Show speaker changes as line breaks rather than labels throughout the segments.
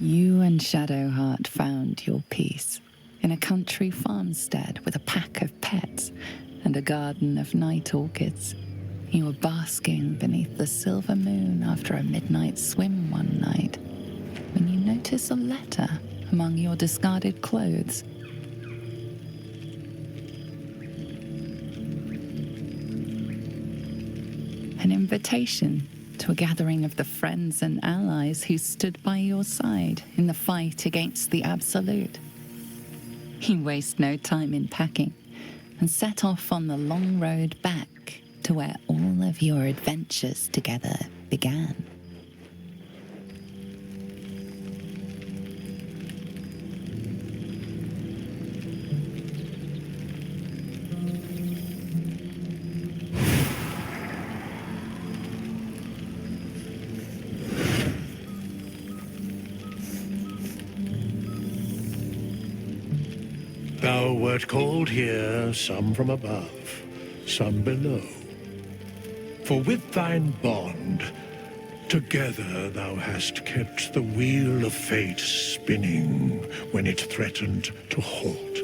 You and Shadowheart found your peace in a country farmstead with a pack of pets and a garden of night orchids. You were basking beneath the silver moon after a midnight swim one night when you notice a letter among your discarded clothes. An invitation to a gathering of the friends and allies who stood by your side in the fight against the Absolute. You waste no time in packing and set off on the long road back to where all of your adventures together began.
Thou wert called here, some from above, some below. For with thine bond, together thou hast kept the wheel of fate spinning when it threatened to halt.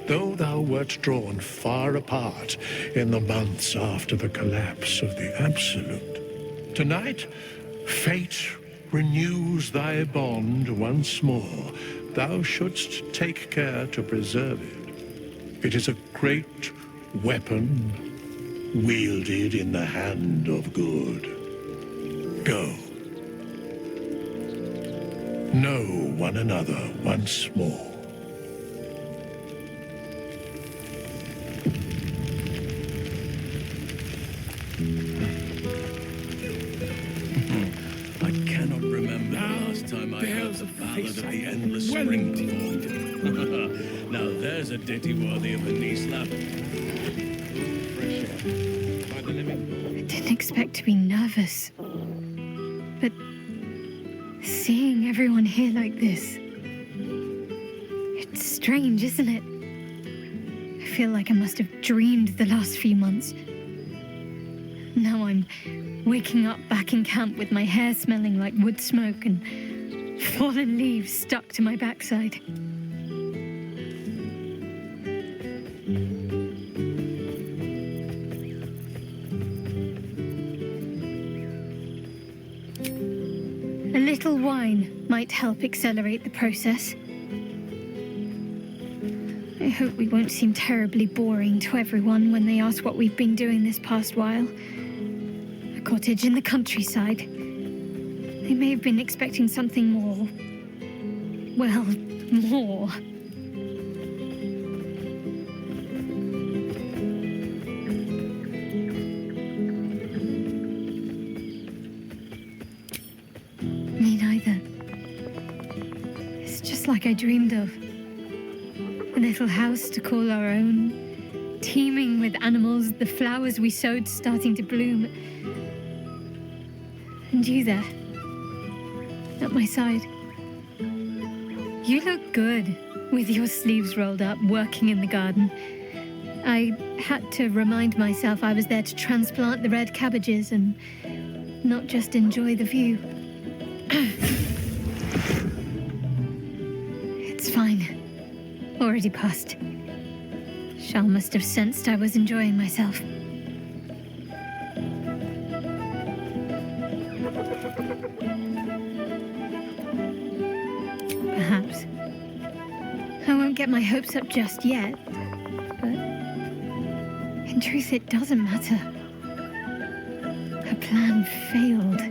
Though thou wert drawn far apart in the months after the collapse of the Absolute, tonight, fate renews thy bond once more. Thou shouldst take care to preserve it. It is a great weapon wielded in the hand of good. Go. Know one another once more.
I cannot remember the last time I heard the ballad of the endless springtime. Now there's a ditty worthy of a knee slap.
I didn't expect to be nervous, but seeing everyone here like this, it's strange, isn't it? I feel like I must have dreamed the last few months. Now I'm waking up back in camp with my hair smelling like wood smoke and fallen leaves stuck to my backside. A little wine might help accelerate the process. I hope we won't seem terribly boring to everyone when they ask what we've been doing this past while. A cottage in the countryside. They may have been expecting something more. Well, more. Me neither. It's just like I dreamed of. A little house to call our own, teeming with animals, the flowers we sowed starting to bloom. And you there, at my side. You look good, with your sleeves rolled up, working in the garden. I had to remind myself I was there to transplant the red cabbages and not just enjoy the view. It's fine. Already passed. Shal must have sensed I was enjoying myself. Perhaps. I won't get my hopes up just yet, but in truth it doesn't matter. Her plan failed.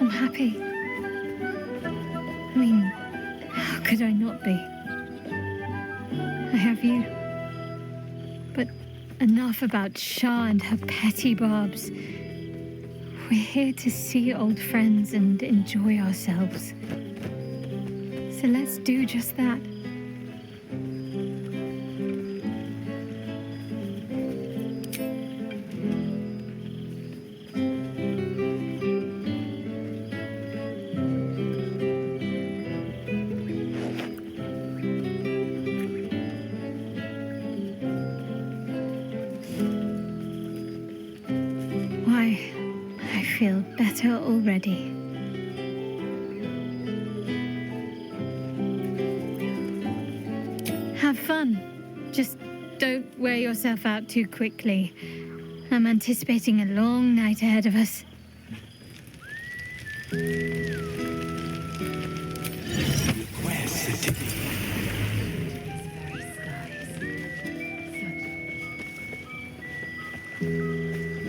I'm happy. I mean, how could I not be? I have you. But enough about Shah and her petty barbs. We're here to see old friends and enjoy ourselves. So let's do just that. Why, I feel better already. Have fun. Just don't wear yourself out too quickly. I'm anticipating a long night ahead of us.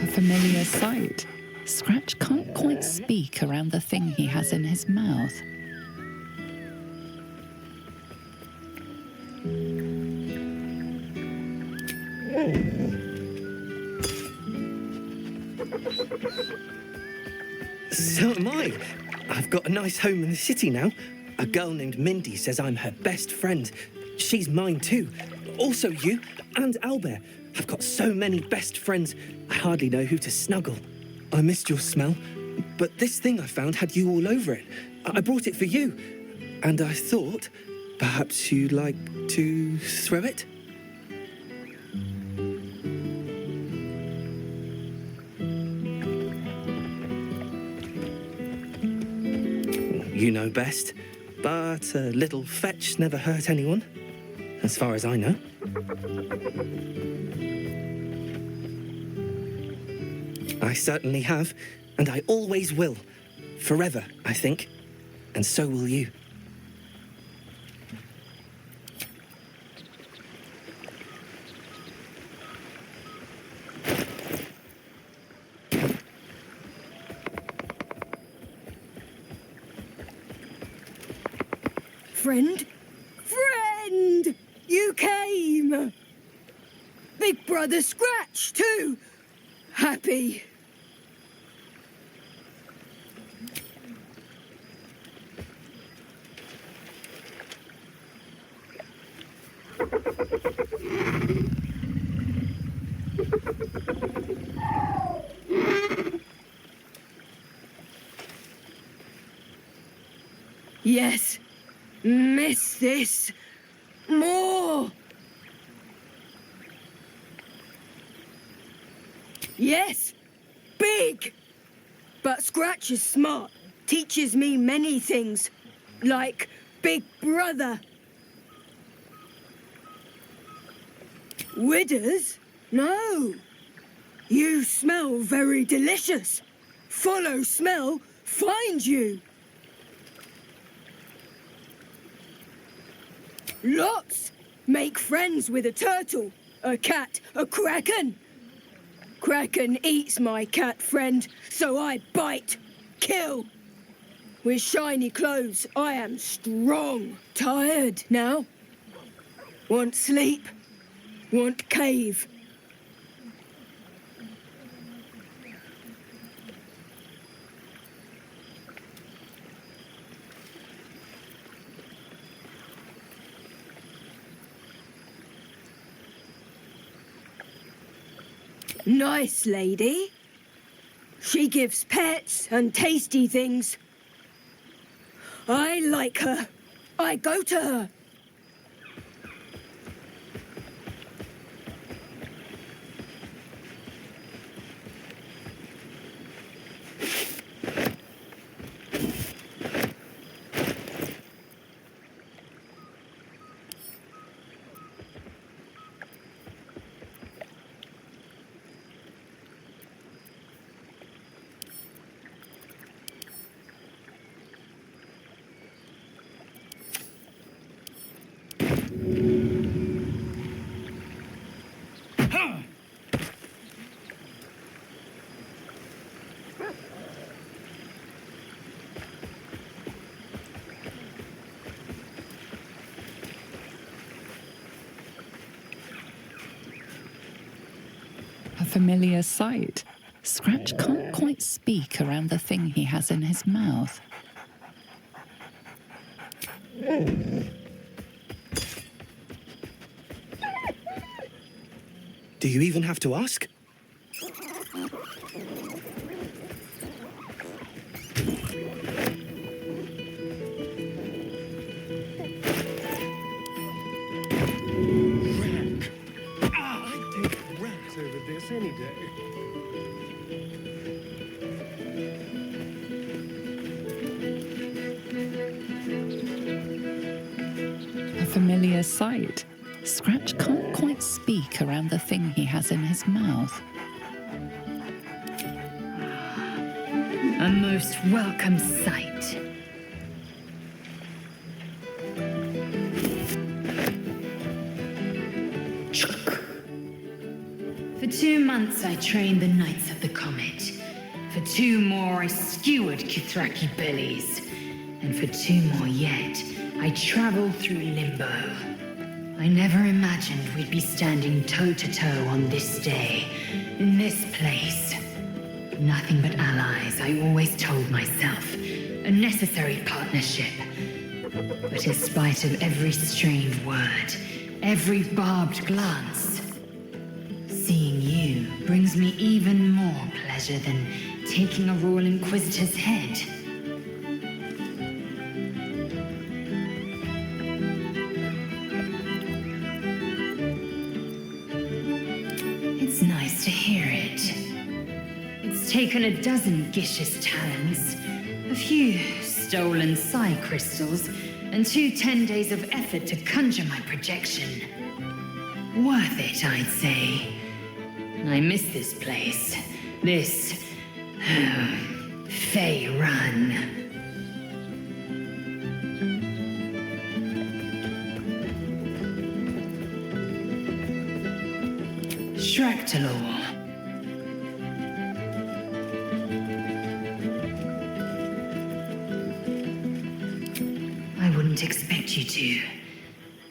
A familiar sight. Scratch can't quite speak around the thing he has in his mouth.
So am I. I've got a nice home in the city now. A girl named Mindy says I'm her best friend. She's mine too. Also you and Albert. I've got so many best friends, I hardly know who to snuggle. I missed your smell, but this thing I found had you all over it. I brought it for you, and I thought perhaps you'd like to throw it? You know best, but a little fetch never hurt anyone, as far as I know. I certainly have, and I always will. Forever, I think. And so will you.
Friend? Friend! You came! Big Brother Scratch, too! Happy. Yes. Miss this. More. Yes. Big. But Scratch is smart. Teaches me many things. Like Big Brother. Widders? No. You smell very delicious. Follow smell, find you. Lots. Make friends with a turtle, a cat, a kraken. Kraken eats my cat friend, so I bite, kill. With shiny clothes, I am strong. Tired now. Want sleep. Want cave. Nice lady. She gives pets and tasty things. I like her. I go to her.
A familiar sight. Scratch can't quite speak around the thing he has in his mouth.
Do you even have to ask?
I'd take rats over this any day.
A familiar sight. Scratch can't quite speak around the thing he has in his mouth.
A most welcome sight. For 2 months I trained the Knights of the Comet. For 2 more I skewered Kithraki bellies. And for 2 more yet, I traveled through limbo. I never imagined we'd be standing toe-to-toe on this day, in this place. Nothing but allies, I always told myself. A necessary partnership. But in spite of every strange word, every barbed glance, seeing you brings me even more pleasure than taking a Royal Inquisitor's head. It's nice to hear it. It's taken a dozen Gish's talents, a few stolen psi crystals, and 2 10 days of effort to conjure my projection. Worth it, I'd say. I miss this place. This... Fey Run. Shractalor. I wouldn't expect you to.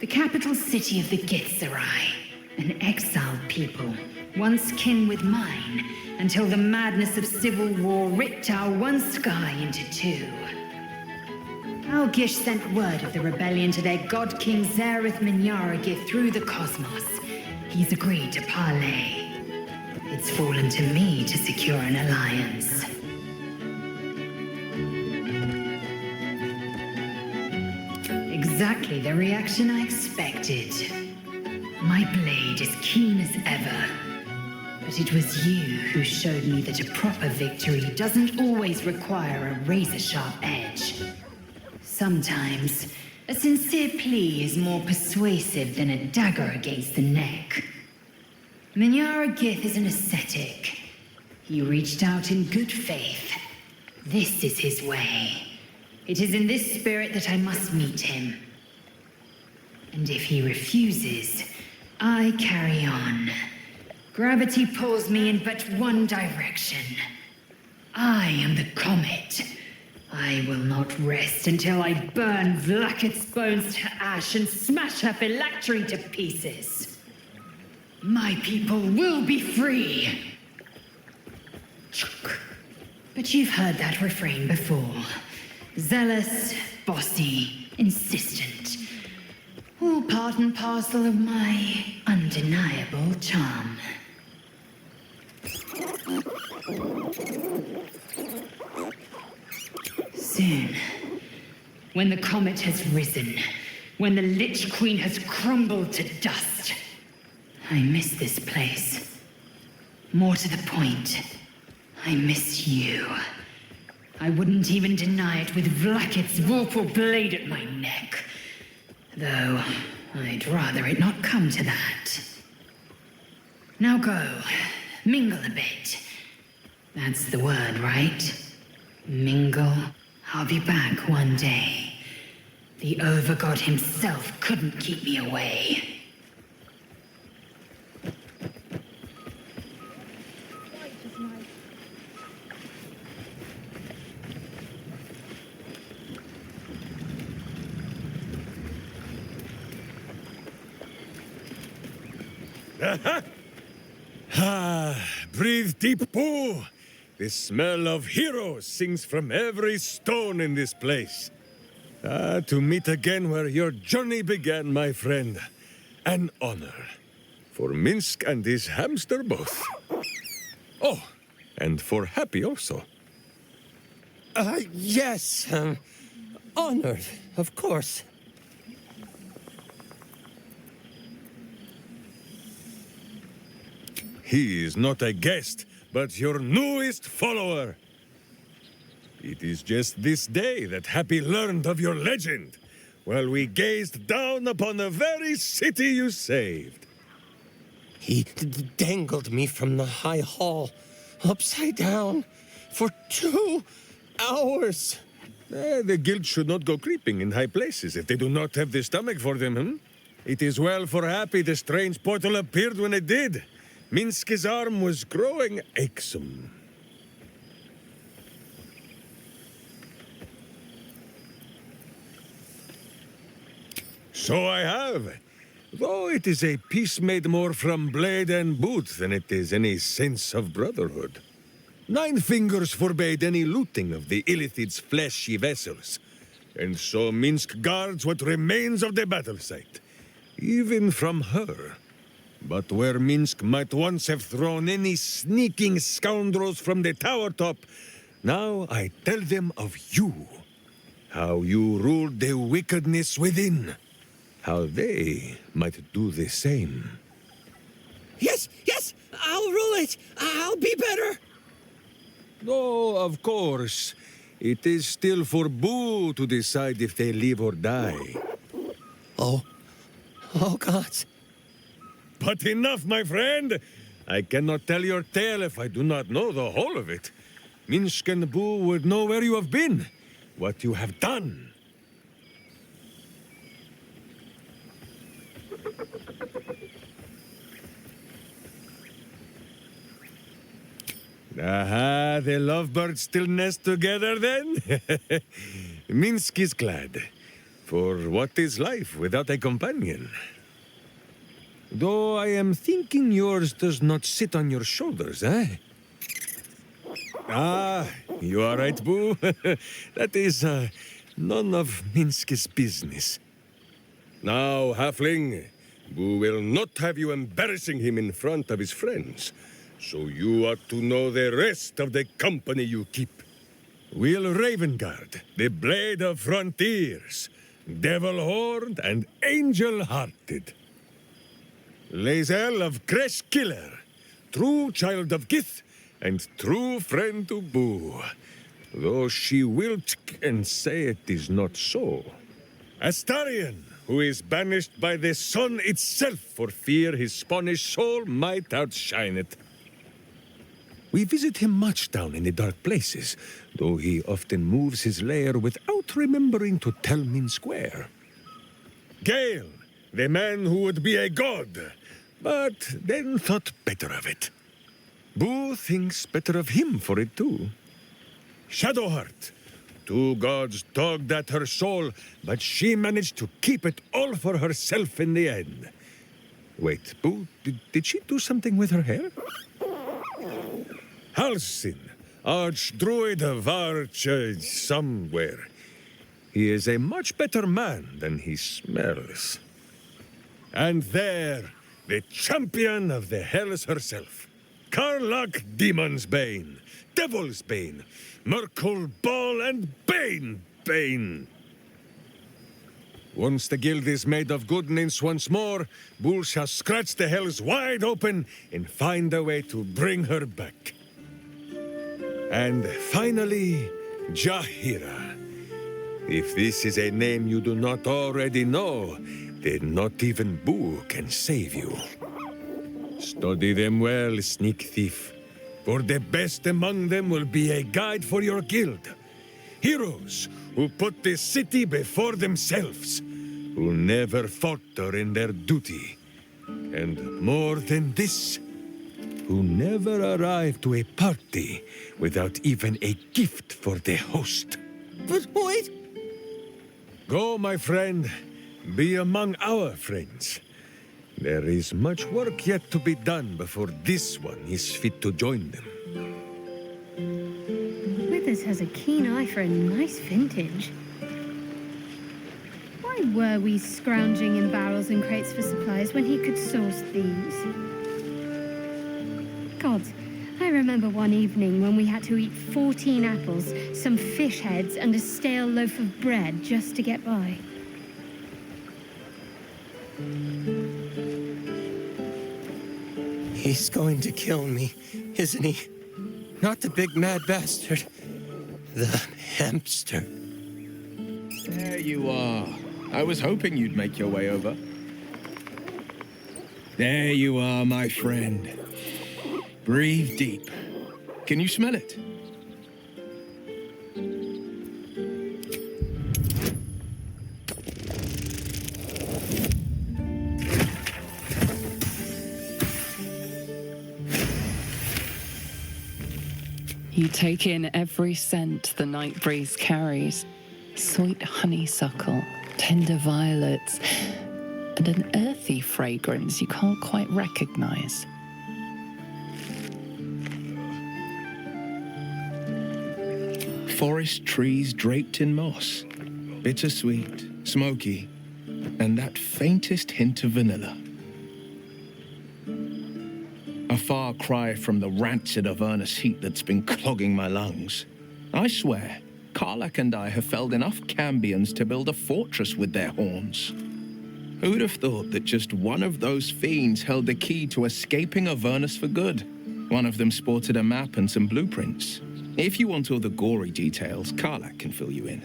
The capital city of the Githzerai, an exiled people, once kin with mine, until the madness of civil war ripped our one sky into 2. Our Gish sent word of the rebellion to their god king Zareth Minyaragith through the cosmos. He's agreed to parley. It's fallen to me to secure an alliance. Exactly the reaction I expected. My blade is keen as ever. But it was you who showed me that a proper victory doesn't always require a razor-sharp edge. Sometimes, a sincere plea is more persuasive than a dagger against the neck. Minyaragith is an ascetic. He reached out in good faith. This is his way. It is in this spirit that I must meet him. And if he refuses, I carry on. Gravity pulls me in but one direction. I am the comet. I will not rest until I burn Vlaakith's bones to ash and smash her phylactery to pieces. My people will be free. But you've heard that refrain before. Zealous, bossy, insistent. All part and parcel of my undeniable charm. Soon, when the comet has risen, when the Lich Queen has crumbled to dust, I miss this place. More to the point, I miss you. I wouldn't even deny it with Vlaakith's vorpal blade at my neck. Though, I'd rather it not come to that. Now go, mingle a bit. That's the word, right? Mingle. I'll be back one day. The Overgod himself couldn't keep me away.
Breathe deep, Pooh. The smell of heroes sings from every stone in this place. To meet again where your journey began, my friend. An honor. For Minsk and his hamster both. Oh, and for Happy also.
Yes. Honored, of course.
He is not a guest, but your newest follower. It is just this day that Happy learned of your legend. while we gazed down upon the very city you saved.
He dangled me from the high hall, upside down, for 2 hours.
The guild should not go creeping in high places if they do not have the stomach for them, hmm? It is well for Happy the strange portal appeared when it did. Minsk's arm was growing achsome. So I have. Though it is a peace made more from blade and boot than it is any sense of brotherhood. 9 fingers forbade any looting of the Illithid's fleshy vessels, and so Minsk guards what remains of the battle site, even from her. But where Minsk might once have thrown any sneaking scoundrels from the tower top, now I tell them of you. How you ruled the wickedness within. How they might do the same.
Yes, I'll rule it. I'll be better.
Though, of course, it is still for Boo to decide if they live or die.
Oh, gods.
But enough, my friend! I cannot tell your tale if I do not know the whole of it. Minsk and Boo would know where you have been, what you have done. Aha, the lovebirds still nest together then? Minsk is glad. For what is life without a companion? Though I am thinking yours does not sit on your shoulders, eh? Ah, you are right, Boo. That is none of Minsk's business. Now, halfling, Boo will not have you embarrassing him in front of his friends. So you ought to know the rest of the company you keep. Will Ravengard, the Blade of Frontiers, Devil-Horned and Angel-Hearted. Lae'zel of Creshkiller, true child of Gith and true friend to Boo, though she will and say it is not so. Astarion, who is banished by the sun itself for fear his Spanish soul might outshine it. We visit him much down in the dark places, though he often moves his lair without remembering to tell Minsk where. Gale, the man who would be a god, but then thought better of it. Boo thinks better of him for it too. Shadowheart, 2 gods dogged at her soul, but she managed to keep it all for herself in the end. Wait, Boo, did she do something with her hair? Halsin, Archdruid of Arch somewhere. He is a much better man than he smells. And there, the champion of the Hells herself, Karlach Demon's Bane, Devil's Bane, Merkul Ball and Bane. Once the guild is made of goodness once more, Bull shall scratch the Hells wide open and find a way to bring her back. And finally, Jahira. If this is a name you do not already know, then not even Boo can save you. Study them well, sneak thief, for the best among them will be a guide for your guild. Heroes who put the city before themselves, who never falter in their duty. And more than this, who never arrive to a party without even a gift for the host.
But wait!
Go, my friend. Be among our friends. There is much work yet to be done before this one is fit to join them.
Withers has a keen eye for a nice vintage. Why were we scrounging in barrels and crates for supplies when he could source these? God, I remember one evening when we had to eat 14 apples, some fish heads, and a stale loaf of bread just to get by.
He's going to kill me, isn't he? Not the big mad bastard. The hamster.
There you are.
I was hoping you'd make your way over. There you are, my friend. Breathe deep. Can you smell it?
You take in every scent the night breeze carries. Sweet honeysuckle, tender violets, and an earthy fragrance you can't quite recognize.
Forest trees draped in moss. Bittersweet, smoky, and that faintest hint of vanilla. A far cry from the rancid Avernus heat that's been clogging my lungs. I swear, Karlak and I have felled enough cambions to build a fortress with their horns. Who'd have thought that just one of those fiends held the key to escaping Avernus for good? One of them sported a map and some blueprints. If you want all the gory details, Karlak can fill you in.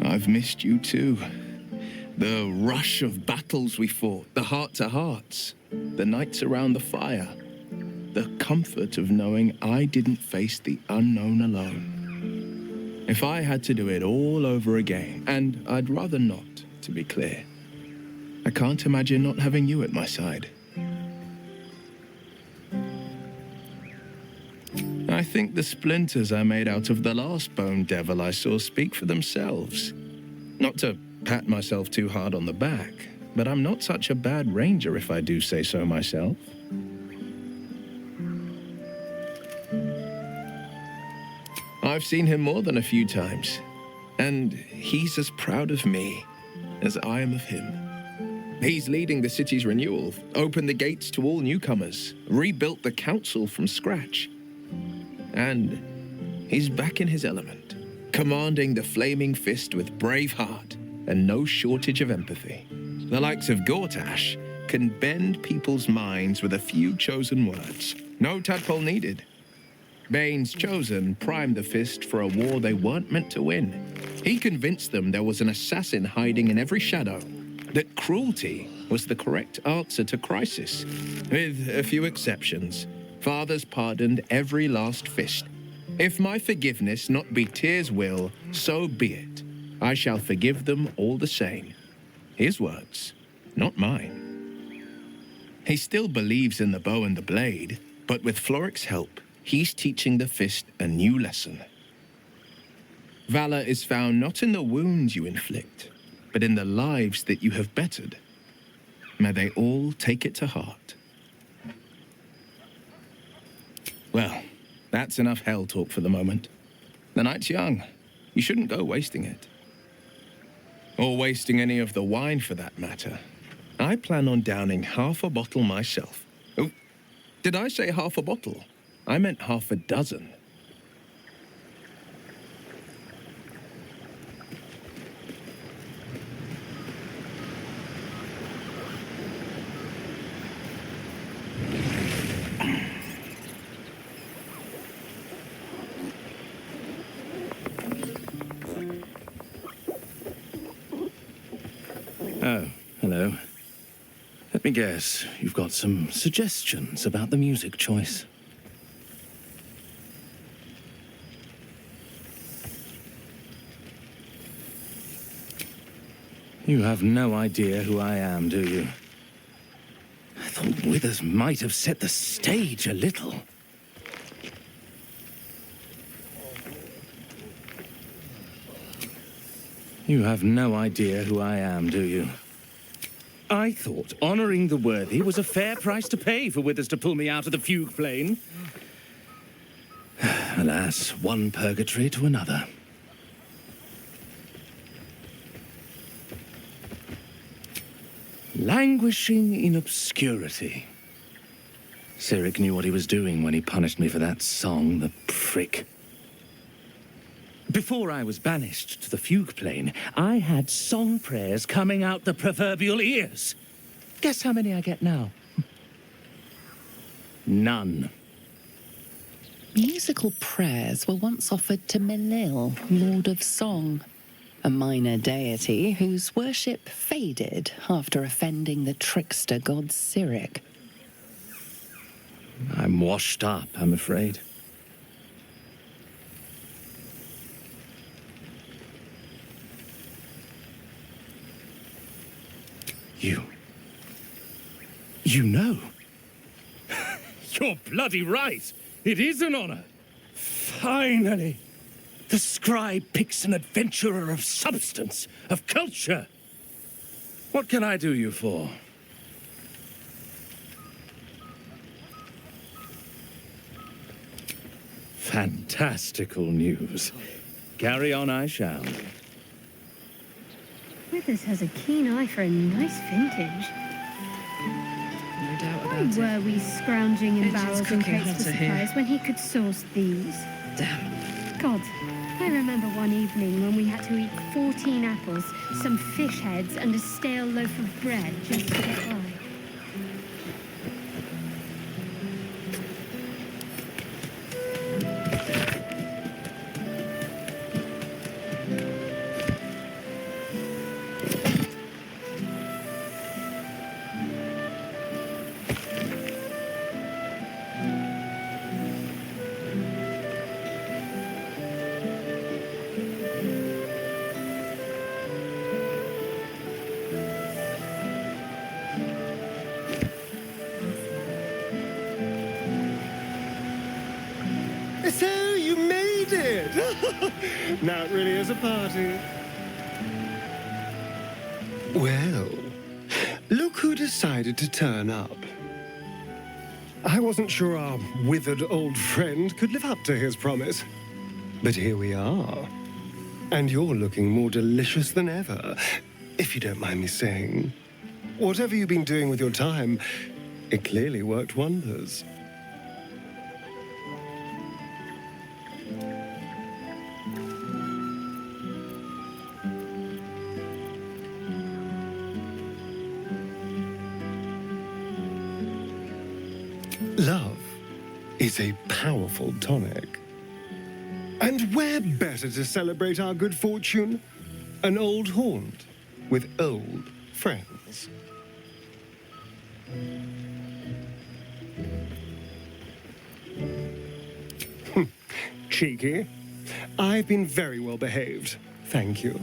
I've missed you too. The rush of battles we fought, the heart-to-hearts, the nights around the fire, the comfort of knowing I didn't face the unknown alone. If I had to do it all over again, and I'd rather not, to be clear, I can't imagine not having you at my side. I think the splinters I made out of the last bone devil I saw speak for themselves. Not to pat myself too hard on the back, but I'm not such a bad ranger if I do say so myself. I've seen him more than a few times, and he's as proud of me as I am of him. He's leading the city's renewal, opened the gates to all newcomers, rebuilt the council from scratch. And he's back in his element, commanding the Flaming Fist with brave heart and no shortage of empathy. The likes of Gortash can bend people's minds with a few chosen words. No tadpole needed. Bane's Chosen primed the Fist for a war they weren't meant to win. He convinced them there was an assassin hiding in every shadow, that cruelty was the correct answer to crisis. With a few exceptions, fathers pardoned every last fist. If my forgiveness not be Tyr's will, so be it. I shall forgive them all the same. His words, not mine. He still believes in the bow and the blade, but with Floric's help, he's teaching the Fist a new lesson. Valor is found not in the wounds you inflict, but in the lives that you have bettered. May they all take it to heart. Well, that's enough hell talk for the moment. The night's young. You shouldn't go wasting it. Or wasting any of the wine for that matter. I plan on downing half a bottle myself. Oh, did I say half a bottle? I meant half a dozen.
Oh, hello. Let me guess, you've got some suggestions about the music choice. You have no idea who I am, do you? I thought Withers might have set the stage a little. You have no idea who I am, do you? I thought honoring the worthy was a fair price to pay for Withers to pull me out of the fugue plane. Alas, one purgatory to another. Languishing in obscurity. Cyric knew what he was doing when he punished me for that song, the prick. Before I was banished to the fugue plane, I had song prayers coming out the proverbial ears. Guess how many I get now? None.
Musical prayers were once offered to Melil, Lord of Song, a minor deity whose worship faded after offending the trickster god Cyric.
I'm washed up, I'm afraid. You know. You're bloody right. It is an honor. Finally. The scribe picks an adventurer of substance, of culture. What can I do you for? Fantastical news. Carry on I shall.
Withers has a keen eye for a nice vintage.
No doubt
Why
about it.
were we scrounging in
Engine's
barrels and
cooking
crates for
hotter here.
supplies when he could source these?
Damn.
God, I remember one evening when we had to eat 14 apples, some fish heads, and a stale loaf of bread just to get by.
So you made it! Now it really is a party. Well, look who decided to turn up. I wasn't sure our withered old friend could live up to his promise. But here we are. And you're looking more delicious than ever, if you don't mind me saying. Whatever you've been doing with your time, it clearly worked wonders. Love is a powerful tonic. And where better to celebrate our good fortune? An old haunt with old friends. Cheeky. I've been very well behaved, thank you.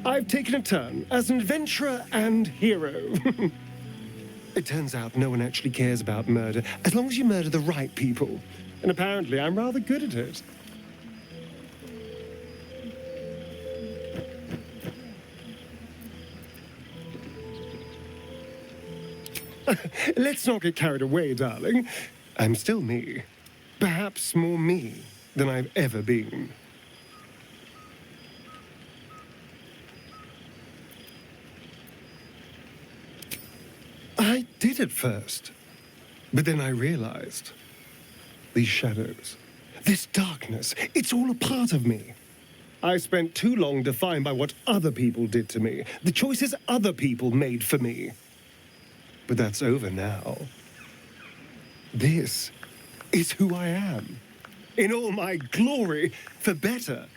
I've taken a turn as an adventurer and hero. It turns out no one actually cares about murder, as long as you murder the right people. And apparently I'm rather good at it. Let's not get carried away, darling. I'm still me. Perhaps more me than I've ever been. I did at first, but then I realized these shadows, this darkness, it's all a part of me. I spent too long defined by what other people did to me, the choices other people made for me. But that's over now. This is who I am, in all my glory, for better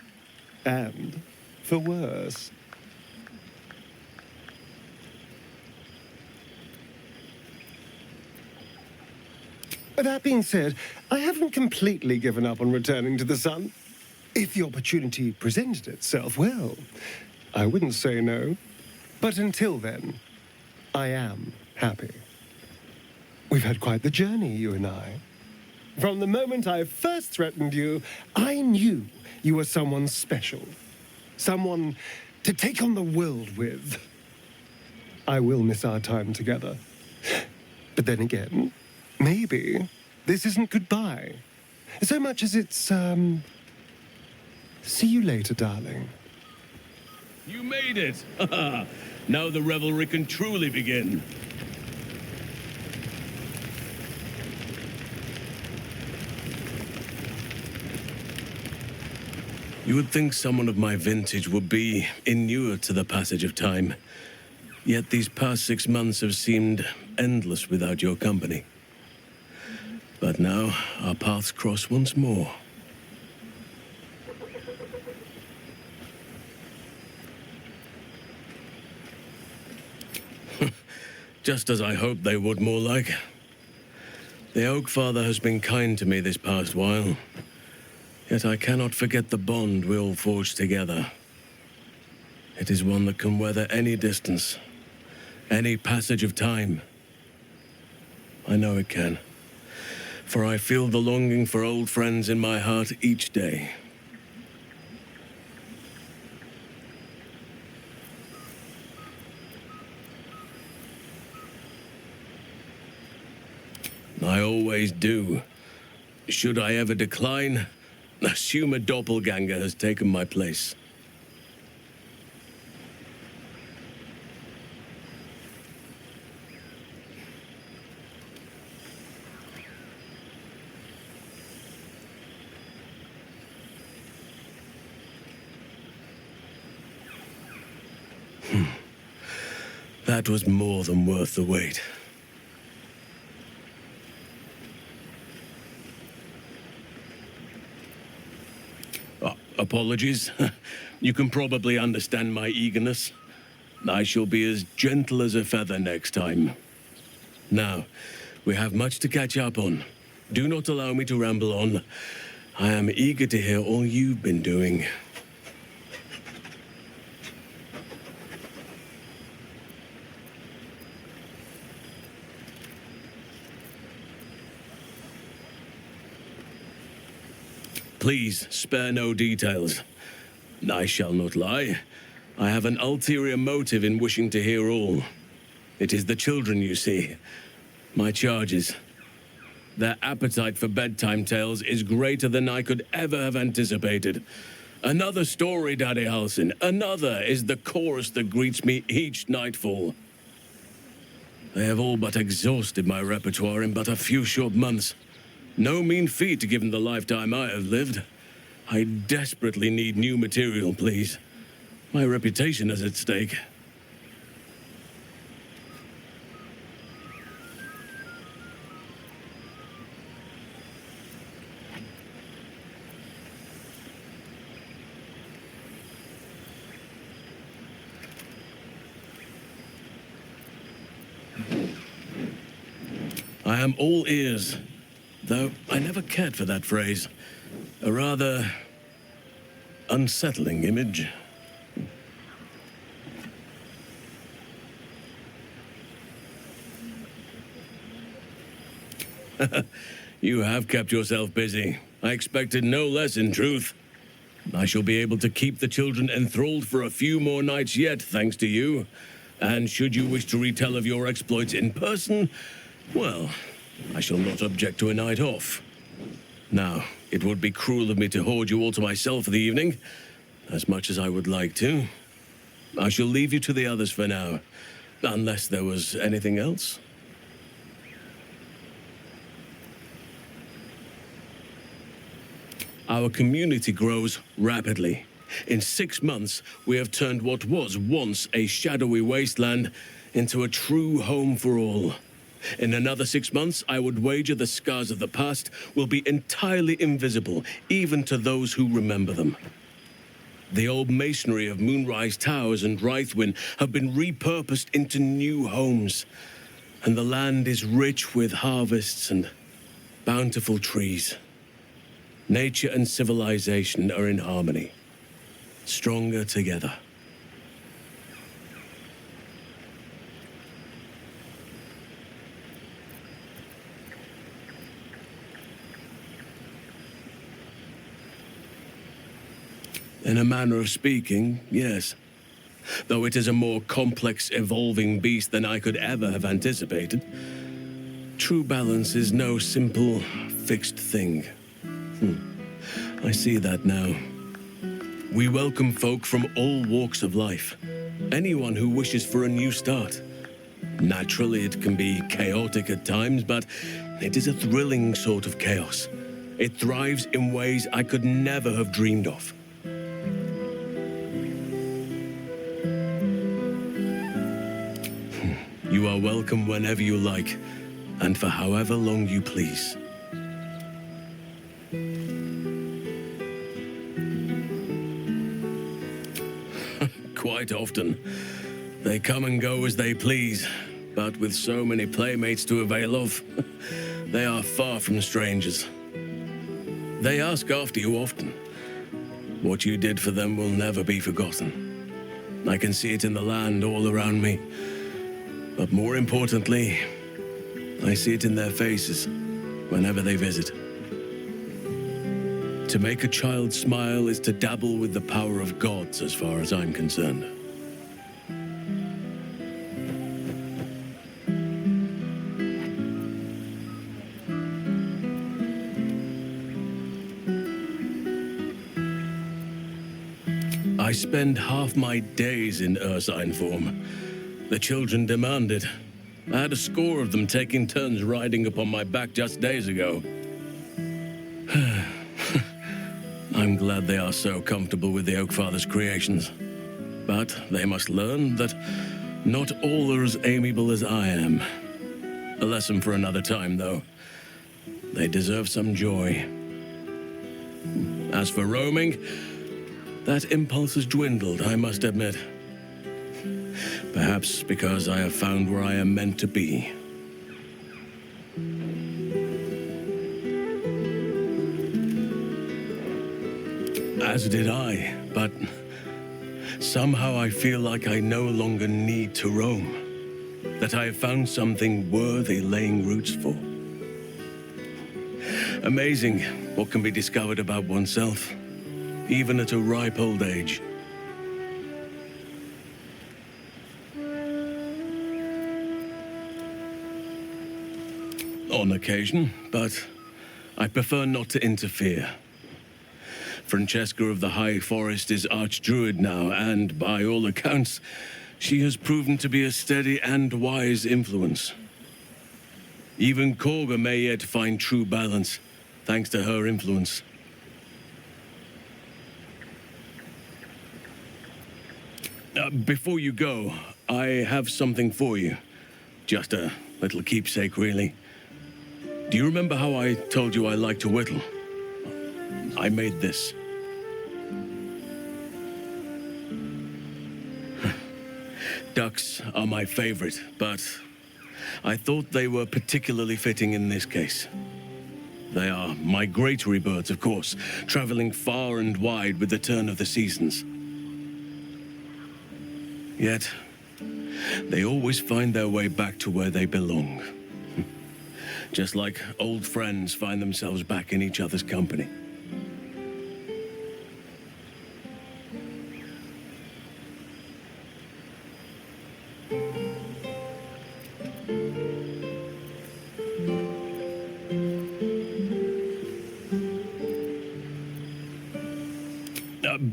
and for worse. That being said, I haven't completely given up on returning to the sun. If the opportunity presented itself, well, I wouldn't say no. But until then, I am happy. We've had quite the journey, you and I. From the moment I first threatened you, I knew you were someone special. Someone to take on the world with. I will miss our time together. But then again, maybe this isn't goodbye. So much as it's, see you later, darling.
You made it! Now the revelry can truly begin. You would think someone of my vintage would be inured to the passage of time. Yet these past 6 months have seemed endless without your company. But now our paths cross once more. Just as I hoped they would, more like. The Oak Father has been kind to me this past while, yet I cannot forget the bond we all forged together. It is one that can weather any distance, any passage of time. I know it can, for I feel the longing for old friends in my heart each day. I always do. Should I ever decline, assume a doppelganger has taken my place. That was more than worth the wait. Apologies. You can probably understand my eagerness. I shall be as gentle as a feather next time. Now, we have much to catch up on. Do not allow me to ramble on. I am eager to hear all you've been doing. Please, spare no details. I shall not lie. I have an ulterior motive in wishing to hear all. It is the children, you see. My charges. Their appetite for bedtime tales is greater than I could ever have anticipated. Another story, Daddy Halsin. Another is the chorus that greets me each nightfall. They have all but exhausted my repertoire in but a few short months. No mean feat given the lifetime I have lived. I desperately need new material, please. My reputation is at stake. I am all ears. Though I never cared for that phrase. A rather unsettling image. You have kept yourself busy. I expected no less, in truth. I shall be able to keep the children enthralled for a few more nights yet, thanks to you. And should you wish to retell of your exploits in person, well, I shall not object to a night off. Now, it would be cruel of me to hoard you all to myself for the evening, as much as I would like to. I shall leave you to the others for now, unless there was anything else. Our community grows rapidly. In 6 months, we have turned what was once a shadowy wasteland into a true home for all. In another 6 months, I would wager the scars of the past will be entirely invisible, even to those who remember them. The old masonry of Moonrise Towers and Rythwin have been repurposed into new homes, and the land is rich with harvests and bountiful trees. Nature and civilization are in harmony, stronger together. In a manner of speaking, yes. Though it is a more complex, evolving beast than I could ever have anticipated. True balance is no simple, fixed thing. I see that now. We welcome folk from all walks of life. Anyone who wishes for a new start. Naturally, it can be chaotic at times, but it is a thrilling sort of chaos. It thrives in ways I could never have dreamed of. You are welcome whenever you like, and for however long you please. Quite often. They come and go as they please, but with so many playmates to avail of, they are far from strangers. They ask after you often. What you did for them will never be forgotten. I can see it in the land all around me. But more importantly, I see it in their faces whenever they visit. To make a child smile is to dabble with the power of gods, as far as I'm concerned. I spend half my days in ursine form. The children demand it. I had a score of them taking turns riding upon my back just days ago. I'm glad they are so comfortable with the Oakfather's creations. But they must learn that not all are as amiable as I am. A lesson for another time, though. They deserve some joy. As for roaming, that impulse has dwindled, I must admit. Perhaps because I have found where I am meant to be. As did I, but somehow I feel like I no longer need to roam. That I have found something worthy laying roots for. Amazing what can be discovered about oneself, even at a ripe old age. On occasion, but I prefer not to interfere. Francesca of the High Forest is Archdruid now, and by all accounts, she has proven to be a steady and wise influence. Even Korga may yet find true balance, thanks to her influence. Before you go, I have something for you. Just a little keepsake, really. Do you remember how I told you I like to whittle? I made this. Ducks are my favorite, but I thought they were particularly fitting in this case. They are migratory birds, of course, traveling far and wide with the turn of the seasons. Yet, they always find their way back to where they belong. Just like old friends find themselves back in each other's company.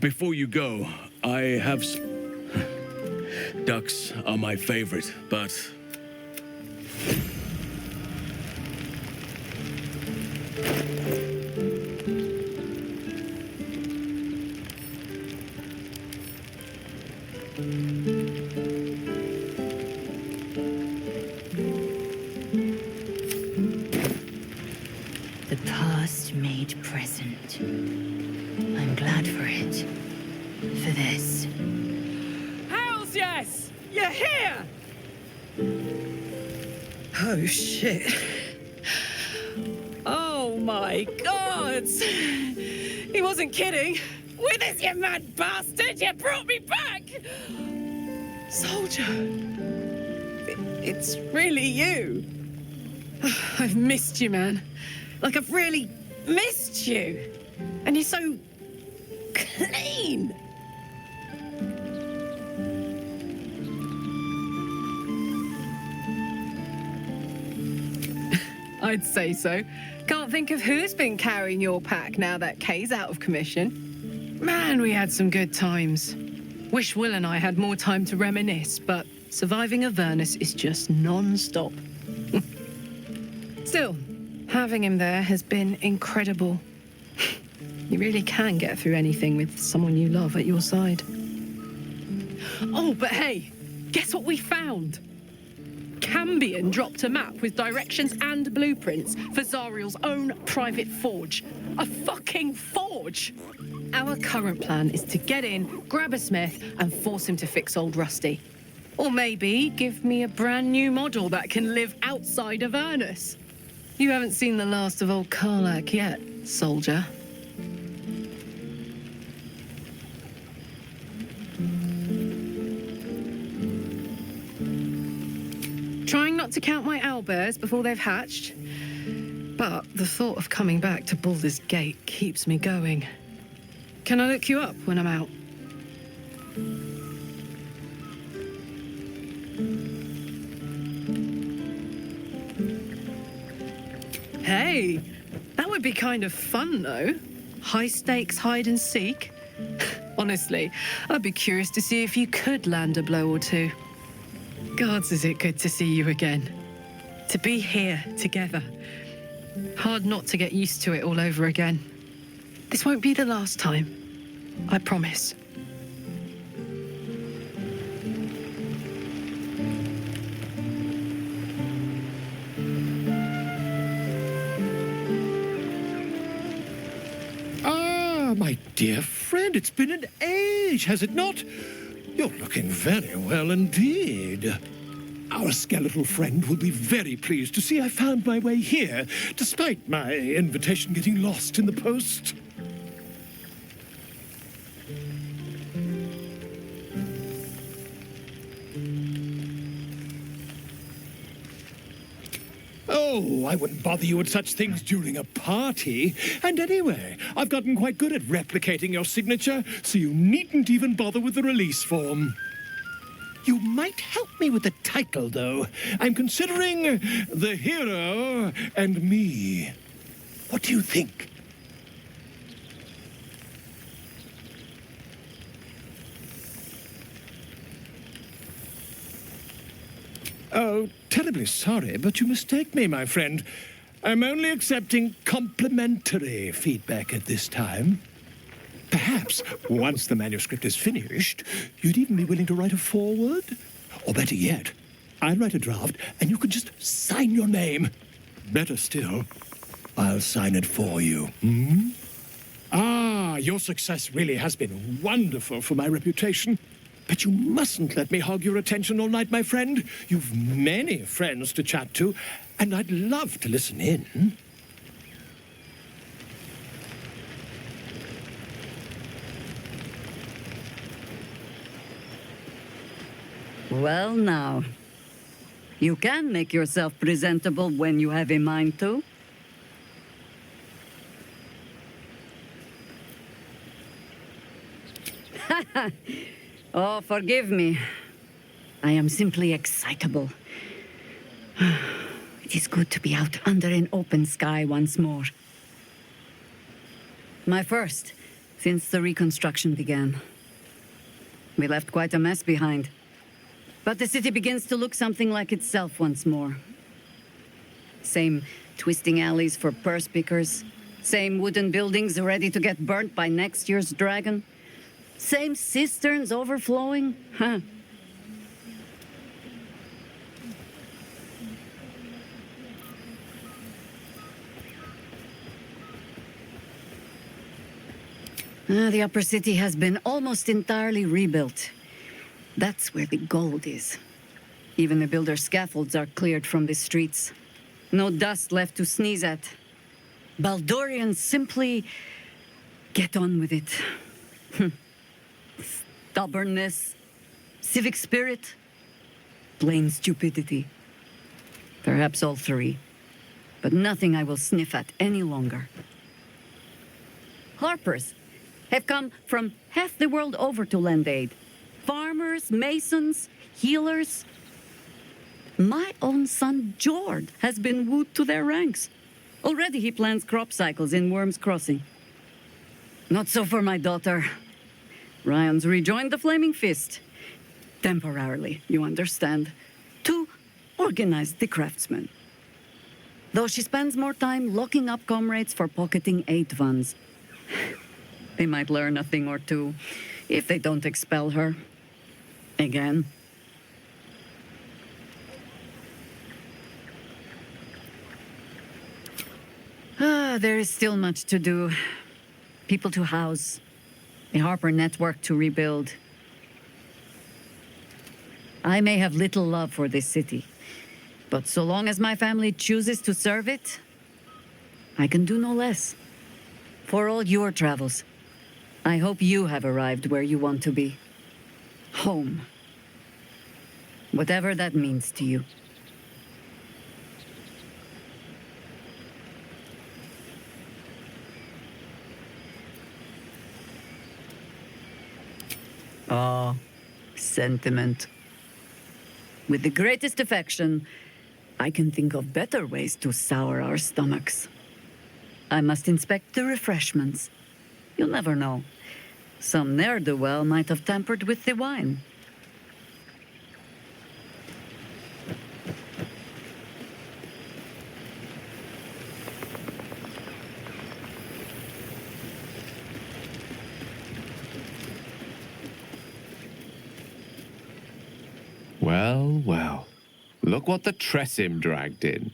Before you go, I have... Ducks are my favorite, but...
The past made present. I'm glad for it. For this.
Hells yes! You're here! Oh, shit. Oh, my God! He wasn't kidding. With us, you mad bastard! You brought me back! Soldier. It's really you. I've missed you, man. Like, I've really missed you. And you're so... clean! I'd say so. Can't think of who's been carrying your pack now that Kay's out of commission. Man, we had some good times. Wish Will and I had more time to reminisce, but surviving Avernus is just non-stop. Still, having him there has been incredible. You really can get through anything with someone you love at your side. Oh, but hey, guess what we found?
Cambion dropped a map with directions and blueprints for Zariel's own private forge. A fucking forge! Our current plan is to get in, grab a smith, and force him to fix old Rusty. Or maybe give me a brand new model that can live outside of Ernest. You haven't seen the last of old Karlak yet, soldier. Trying not to count my owlbears before they've hatched. But the thought of coming back to Baldur's Gate keeps me going. Can I look you up when I'm out? Hey, that would be kind of fun, though. High-stakes hide and seek. Honestly, I'd be curious to see if you could land a blow or two. Gods, is it good to see you again. To be here together. Hard not to get used to it all over again. This won't be the last time. I promise.
My dear friend, it's been an age, has it not? You're looking very well indeed. Our skeletal friend will be very pleased to see I found my way here, despite my invitation getting lost in the post. Oh, I wouldn't bother you with such things during a party. And anyway, I've gotten quite good at replicating your signature, so you needn't even bother with the release form. You might help me with the title, though. I'm considering The Hero and Me. What do you think? Oh, terribly sorry, but you mistake me, my friend. I'm only accepting complimentary feedback at this time. Perhaps, once the manuscript is finished, you'd even be willing to write a foreword? Or better yet, I'll write a draft and you can just sign your name. Better still, I'll sign it for you. Hmm? Ah, your success really has been wonderful for my reputation. But you mustn't let me hog your attention all night, my friend. You've many friends to chat to, and I'd love to listen in.
Well, now. You can make yourself presentable when you have a mind to. Oh, forgive me. I am simply excitable. It is good to be out under an open sky once more. My first, since the reconstruction began. We left quite a mess behind. But the city begins to look something like itself once more. Same twisting alleys for purse pickers. Same wooden buildings ready to get burnt by next year's dragon. Same cisterns overflowing, huh? The upper city has been almost entirely rebuilt. That's where the gold is. Even the builder's scaffolds are cleared from the streets. No dust left to sneeze at. Baldurians simply get on with it. Stubbornness, civic spirit, plain stupidity. Perhaps all three, but nothing I will sniff at any longer. Harpers have come from half the world over to lend aid. Farmers, masons, healers. My own son, Jord, has been wooed to their ranks. Already he plans crop cycles in Worm's Crossing. Not so for my daughter. Ryan's rejoined the Flaming Fist. Temporarily, you understand. To organize the craftsmen. Though she spends more time locking up comrades for pocketing aid funds. They might learn a thing or two, if they don't expel her. Again. There is still much to do. People to house. A Harper network to rebuild. I may have little love for this city, but so long as my family chooses to serve it, I can do no less. For all your travels, I hope you have arrived where you want to be. Home. Whatever that means to you. Ah, sentiment. With the greatest affection, I can think of better ways to sour our stomachs. I must inspect the refreshments. You'll never know. Some ne'er-do-well might have tampered with the wine.
Well, well. Look what the Tressim dragged in.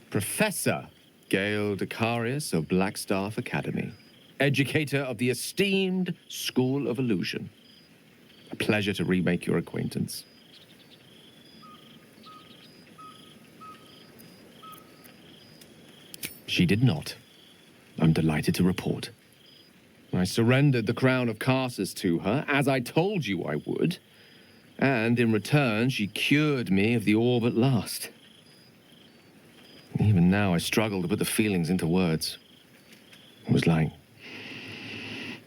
Professor Gale Decarius of Blackstaff Academy. Educator of the esteemed School of Illusion. A pleasure to remake your acquaintance. She did not. I'm delighted to report. I surrendered the crown of Carsus to her, as I told you I would, and in return she cured me of the orb at last. Even now I struggle to put the feelings into words. It was like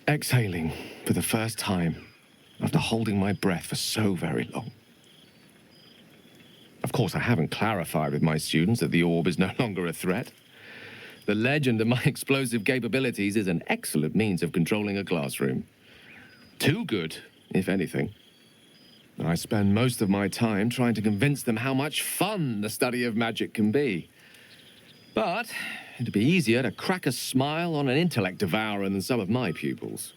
exhaling for the first time after holding my breath for so very long. Of course, I haven't clarified with my students that the orb is no longer a threat. The legend of my explosive capabilities is an excellent means of controlling a classroom. Too good, if anything. I spend most of my time trying to convince them how much fun the study of magic can be. But it'd be easier to crack a smile on an intellect devourer than some of my pupils.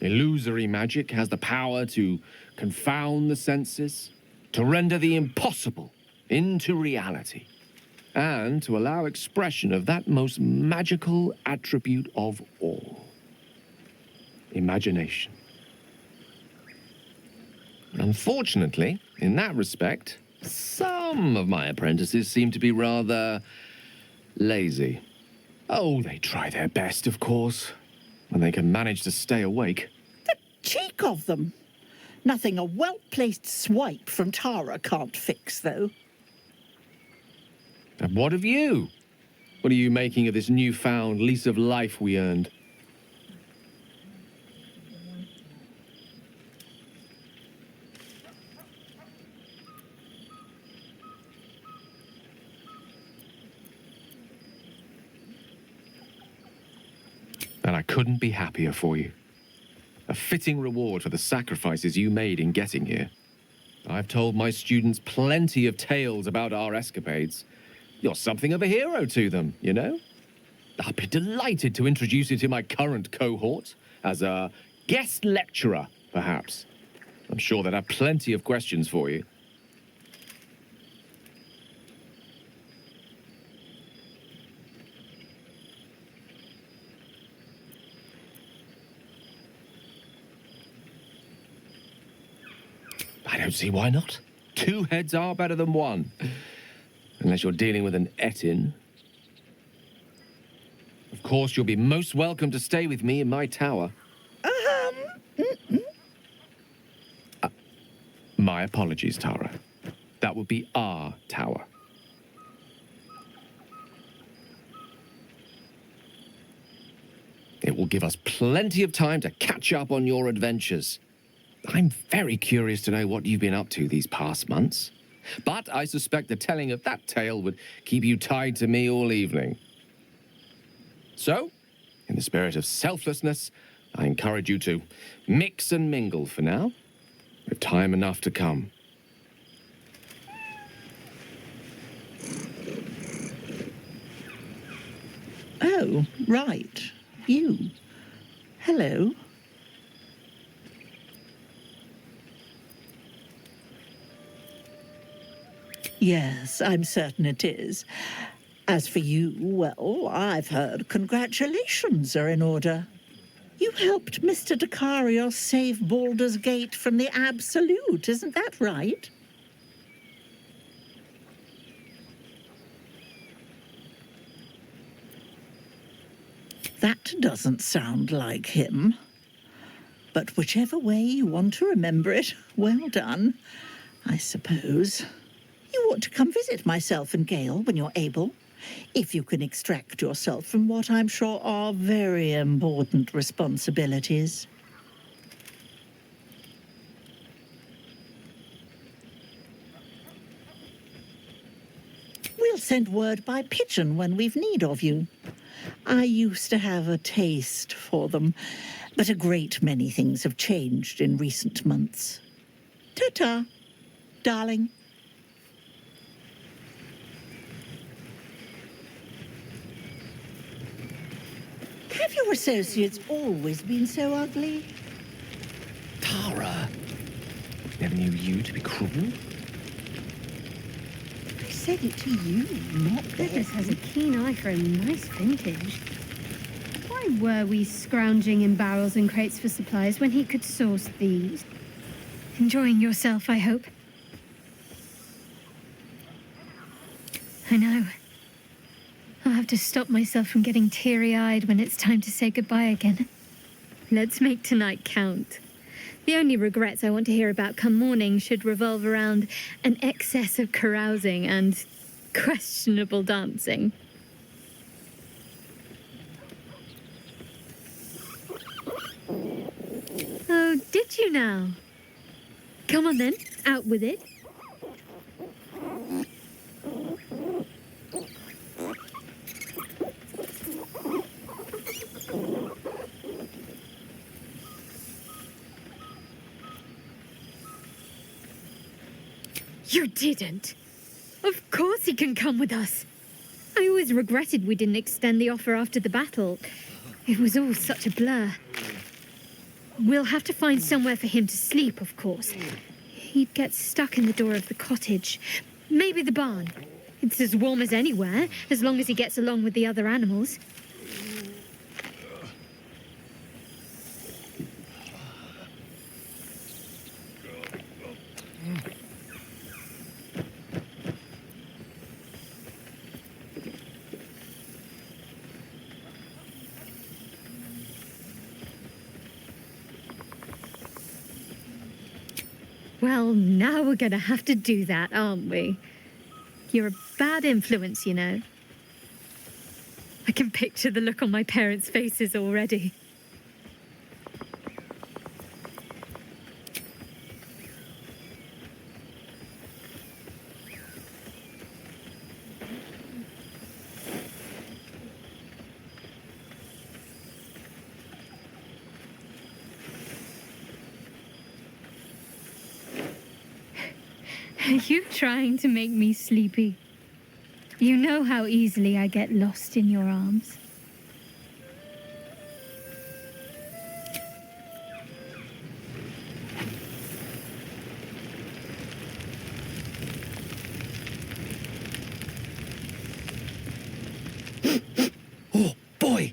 Illusory magic has the power to confound the senses, to render the impossible into reality, and to allow expression of that most magical attribute of all, imagination. Unfortunately, in that respect, some of my apprentices seem to be rather lazy. Oh, they try their best, of course, when they can manage to stay awake.
The cheek of them! Nothing a well-placed swipe from Tara can't fix, though.
And what of you? What are you making of this newfound lease of life we earned? And I couldn't be happier for you. A fitting reward for the sacrifices you made in getting here. I've told my students plenty of tales about our escapades. You're something of a hero to them, you know? I'd be delighted to introduce you to my current cohort as a guest lecturer, perhaps. I'm sure they'd have plenty of questions for you. I don't see why not. 2 heads are better than 1. Unless you're dealing with an Etin. Of course, you'll be most welcome to stay with me in my tower. My apologies, Tara. That would be our tower. It will give us plenty of time to catch up on your adventures. I'm very curious to know what you've been up to these past months. But I suspect the telling of that tale would keep you tied to me all evening. So, in the spirit of selflessness, I encourage you to mix and mingle for now, with time enough to come.
Oh, right. You. Hello. Yes, I'm certain it is. As for you, well, I've heard congratulations are in order. You helped Mr. Dakarios save Baldur's Gate from the Absolute, isn't that right? That doesn't sound like him. But whichever way you want to remember it, well done, I suppose. You ought to come visit myself and Gale when you're able, if you can extract yourself from what I'm sure are very important responsibilities. We'll send word by pigeon when we've need of you. I used to have a taste for them, but a great many things have changed in recent months. Ta-ta, darling. Have your associates always been so ugly?
Tara! Never knew you to be cruel.
I said it to you, not
Goodness has a keen eye for a nice vintage. Why were we scrounging in barrels and crates for supplies when he could source these? Enjoying yourself, I hope. I know. I'll have to stop myself from getting teary-eyed when it's time to say goodbye again. Let's make tonight count. The only regrets I want to hear about come morning should revolve around an excess of carousing and questionable dancing. Oh, did you now? Come on then, out with it. You didn't. Of course he can come with us. I always regretted we didn't extend the offer after the battle. It was all such a blur. We'll have to find somewhere for him to sleep, of course. He'd get stuck in the door of the cottage. Maybe the barn. It's as warm as anywhere, as long as he gets along with the other animals. Well, now we're going to have to do that, aren't we? You're a bad influence, you know. I can picture the look on my parents' faces already. Are you trying to make me sleepy? You know how easily I get lost in your arms.
Oh, boy!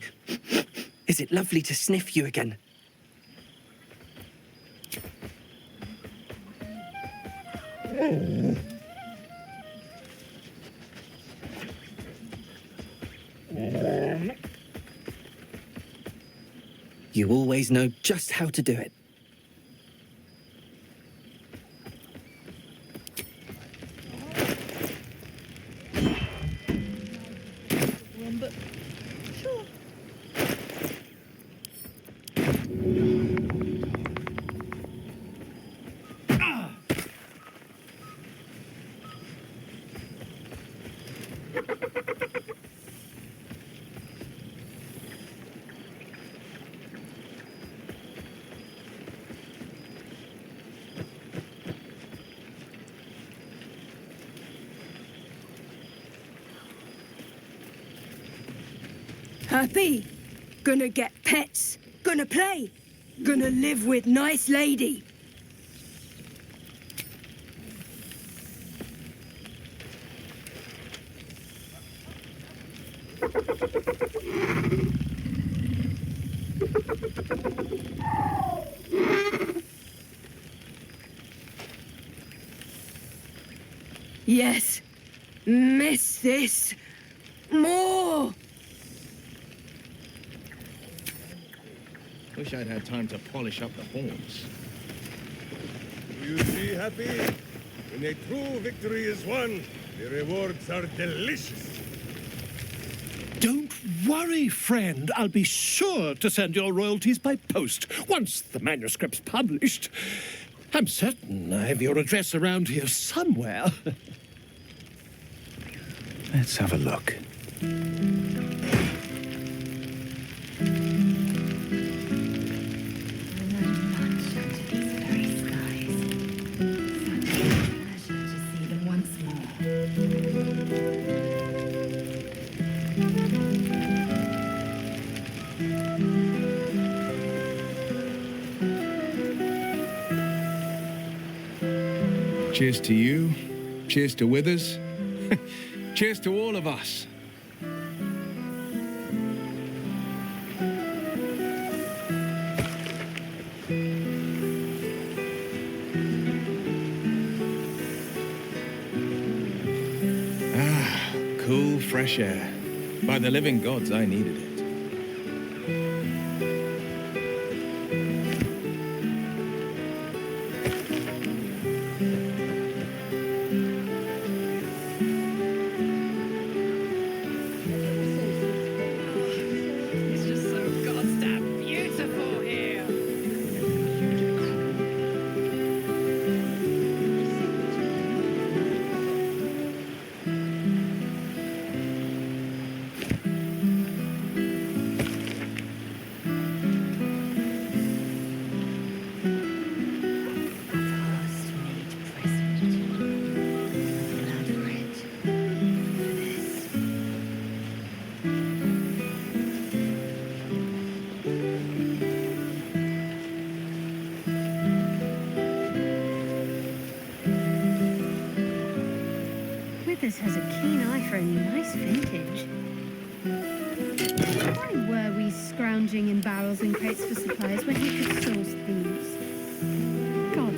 Is it lovely to sniff you again? You always know just how to do it.
Happy? Gonna get pets? Gonna play? Gonna live with nice lady? Yes. Miss this. More.
Wish I'd had time to polish up the horns.
You see, Happy? When a true victory is won, the rewards are delicious.
Don't worry, friend. I'll be sure to send your royalties by post once the manuscript's published. I'm certain I have your address around here somewhere.
Let's have a look.
Cheers to you. Cheers to Withers. Cheers to all of us. Ah, cool, fresh air. By the living gods, I needed it.
It's just so goddamn beautiful here.
Withers has a keen eye for a nice vintage. Why were we scrounging in barrels and crates for supplies when he could source these? God,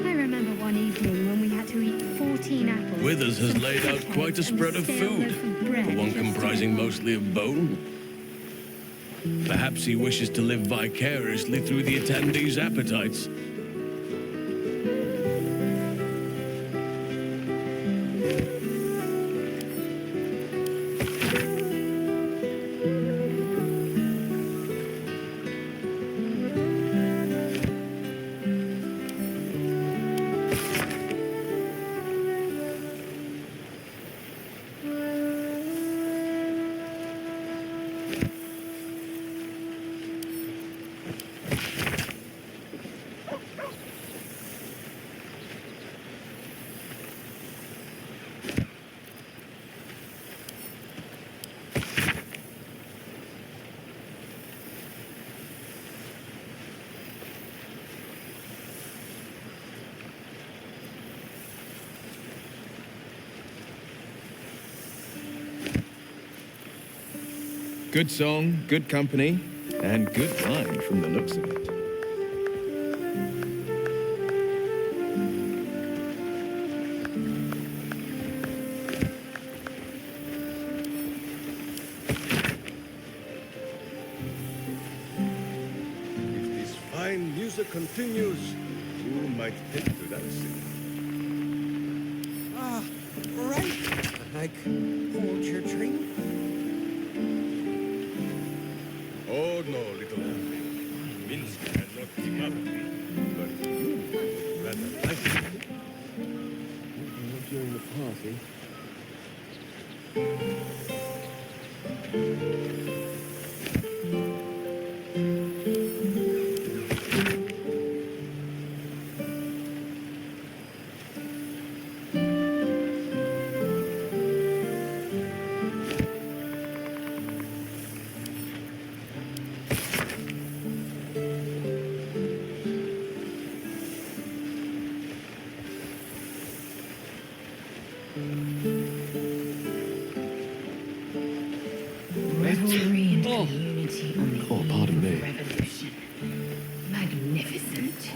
I remember one evening when we had to eat 14 apples.
Withers has
some
laid out
pancakes,
quite a
and
spread of
stale
food,
loaf of bread
for one
just to
comprising
eat.
mostly of bone. Perhaps he wishes to live vicariously through the attendees' appetites.
Good song, good company, and good wine from the looks of it.
If this fine music continues, you might take to dancing.
Ah, right. I can hold your drink.
Oh no, little Happy. Minsk cannot keep up. But you rather like it.
During the party.
victory and community on the
Oh, pardon me.
revolution. Magnificent.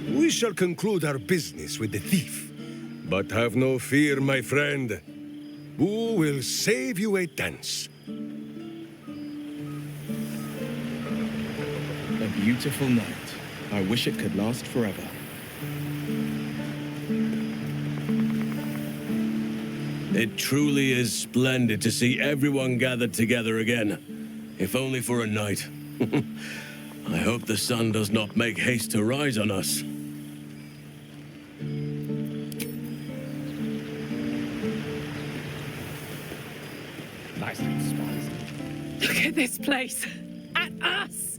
We shall conclude our business with the thief. But have no fear, my friend. Boo will save you a dance.
A beautiful night. I wish it could last forever.
It truly is splendid to see everyone gathered together again, if only for a night. I hope the sun does not make haste to rise on us.
Nice and spicy.
Look at this place. At us.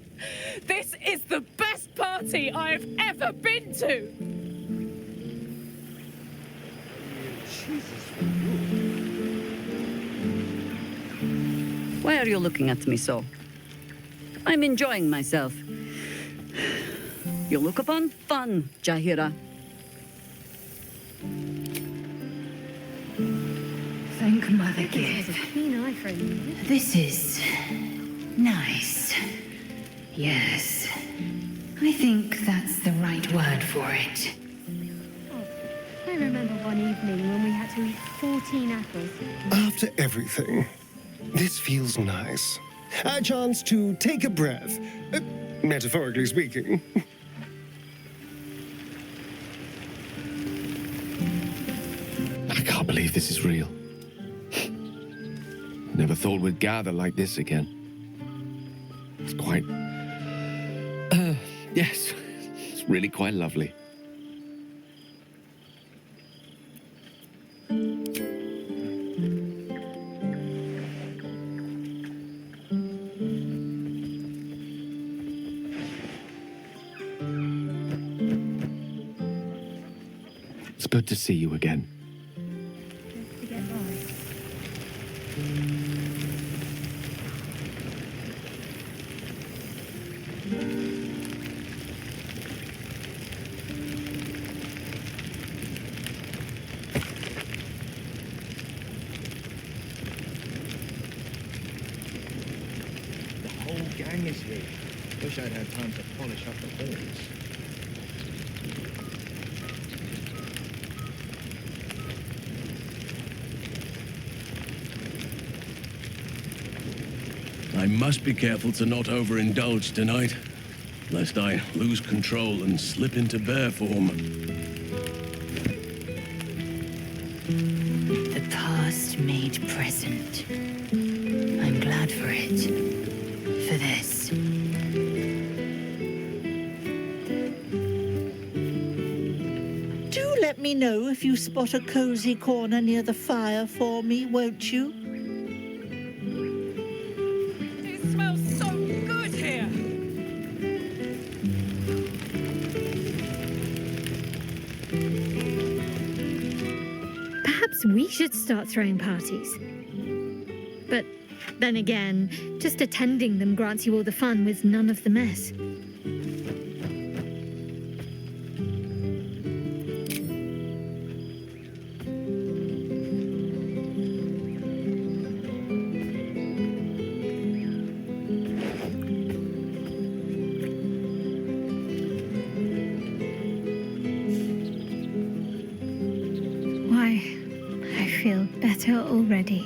This is the best party I've ever been to.
Why are you looking at me so? I'm enjoying myself. You look upon fun, Jahira.
Thank Mother
This
Gith.
has a keen eye for him.
This is nice. Yes. I think that's the right word for it.
I remember one evening when we had to eat 14 apples.
After everything, this feels nice. A chance to take a breath, metaphorically speaking.
I can't believe this is real. Never thought we'd gather like this again. It's quite... yes, it's really quite lovely. It's good to see you again.
Just to get by.
The whole gang is here. Wish I'd had time to polish up the horns.
I must be careful to not overindulge tonight, lest I lose control and slip into bear form.
The past made present. I'm glad for it. For this.
Do let me know if you spot a cozy corner near the fire for me, won't you?
It smells so good here.
Perhaps we should start throwing parties. But then again, just attending them grants you all the fun with none of the mess. Why, I feel better already.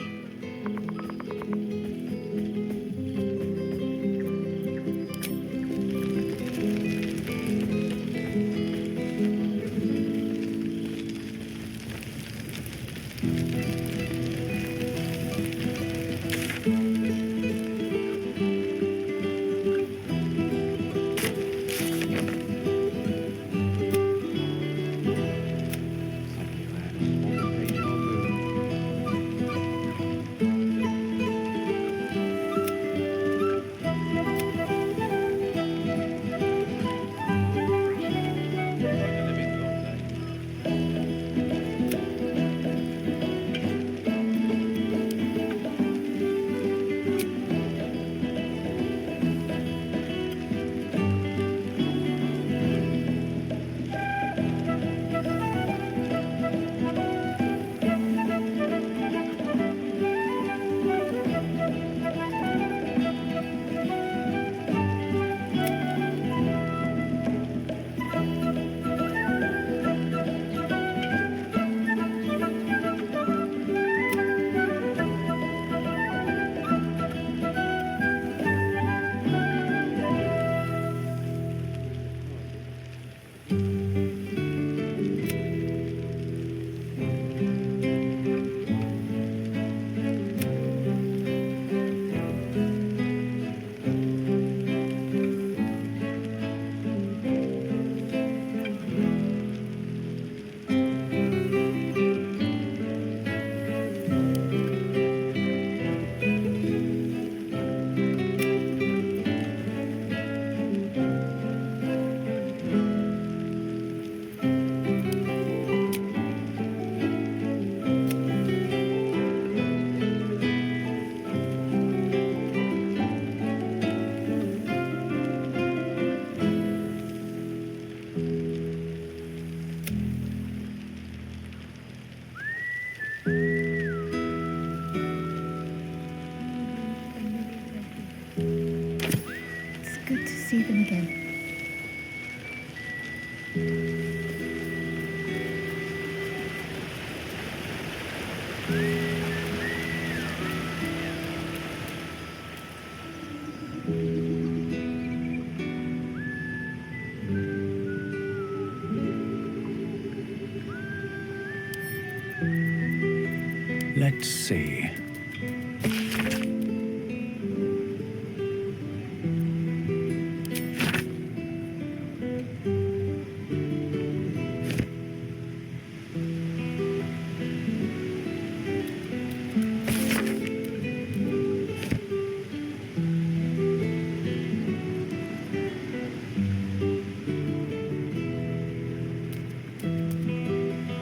Let's see.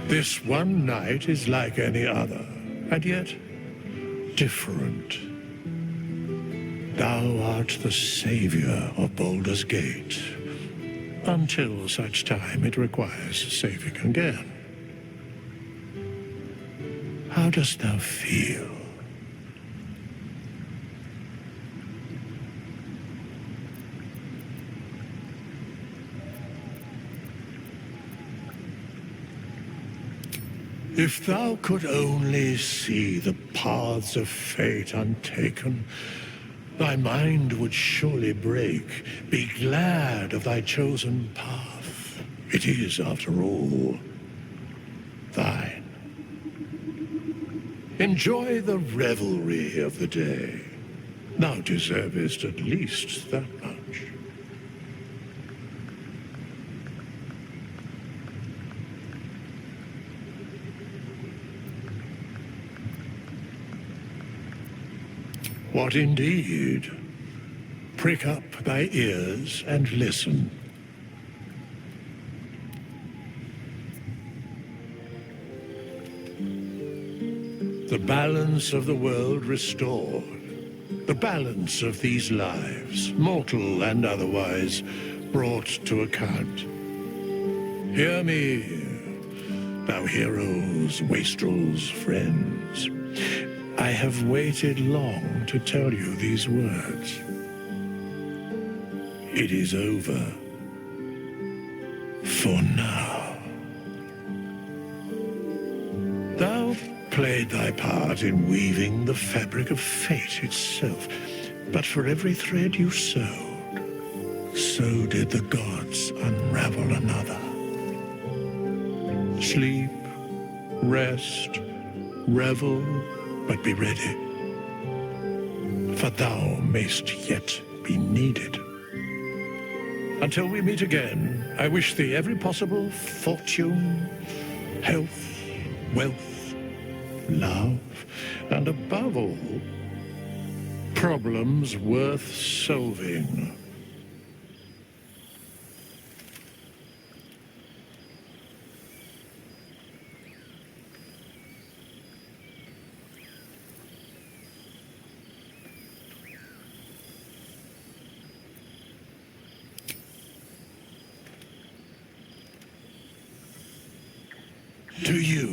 This one night is like any other, and yet different. Thou art the savior of Baldur's Gate, until such time it requires saving again. How dost thou feel? If thou could only see the paths of fate untaken, thy mind would surely break. Be glad of thy chosen path. It is, after all, thine. Enjoy the revelry of the day. Thou deservest at least that much. What indeed? Prick up thy ears and listen. The balance of the world restored. The balance of these lives, mortal and otherwise, brought to account. Hear me, thou heroes, wastrels, friends. I have waited long to tell you these words. It is over. For now. Thou played thy part in weaving the fabric of fate itself, but for every thread you sewed, so did the gods unravel another. Sleep, rest, revel, but be ready, for thou mayst yet be needed. Until we meet again, I wish thee every possible fortune, health, wealth, love, and above all, problems worth solving. To you.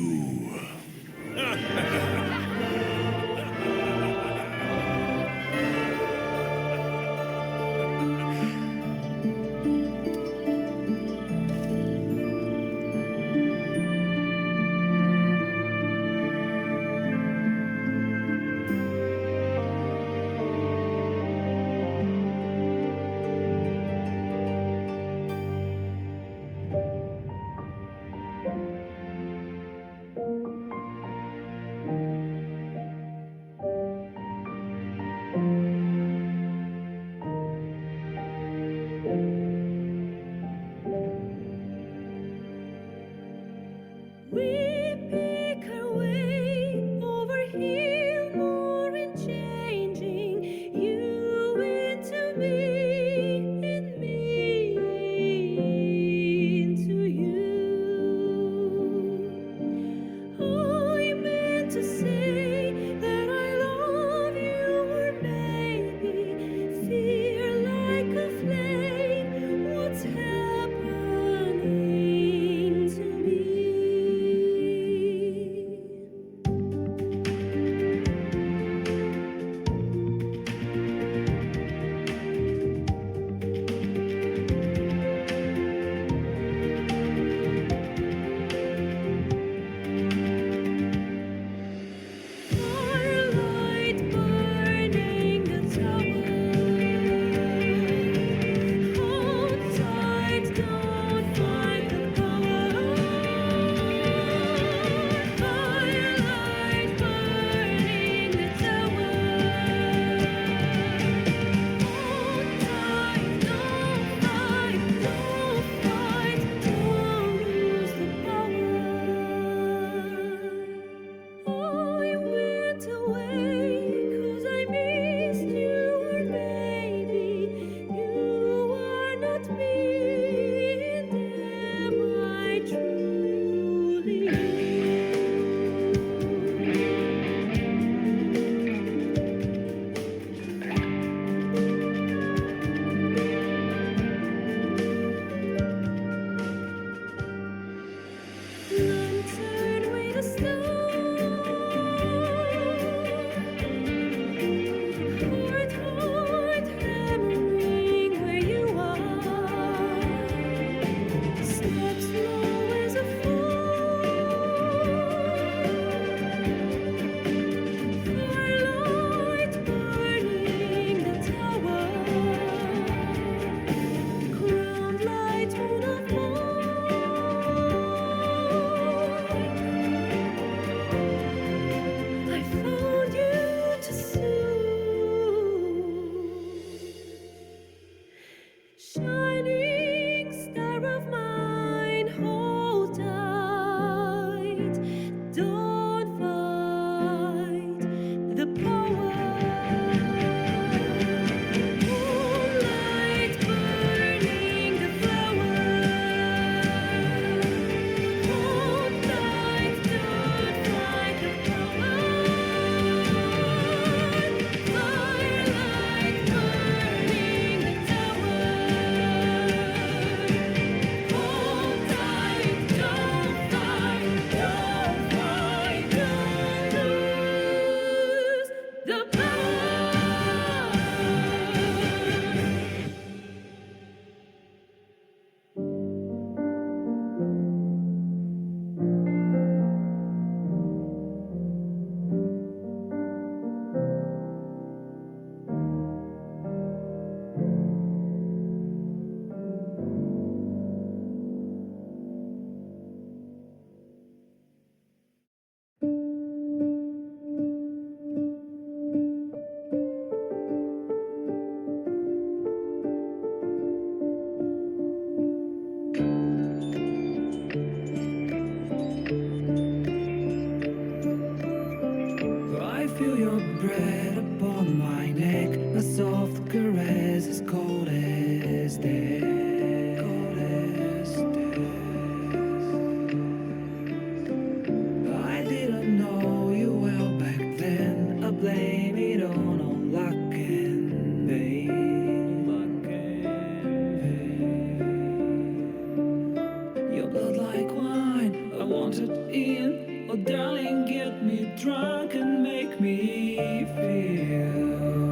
Oh, darling, get me drunk and make me feel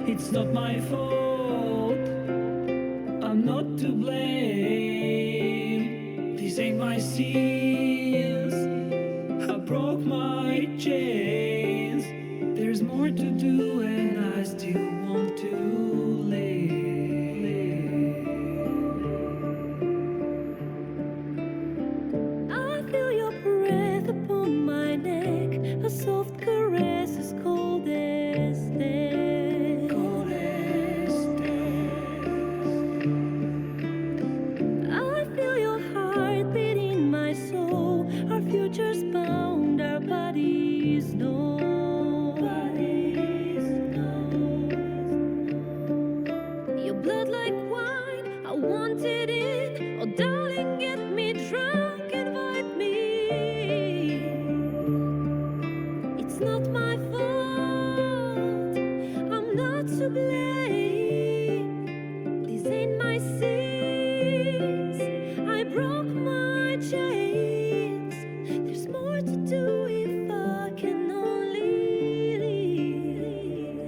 it's not my fault. I'm not to blame. These ain't my sins. I broke my chains. There's more to do, and I still want to live.
I feel your breath upon my neck, a soft caress as cold as death.
Cold as
I feel your heart beat in my soul. Our futures bound, our bodies know. Your blood like wine, I want it in. Oh, darling, get me drunk, invite me. It's not my fault, I'm not to blame. These ain't my sins, I broke my chains. There's more to do if I can only leave.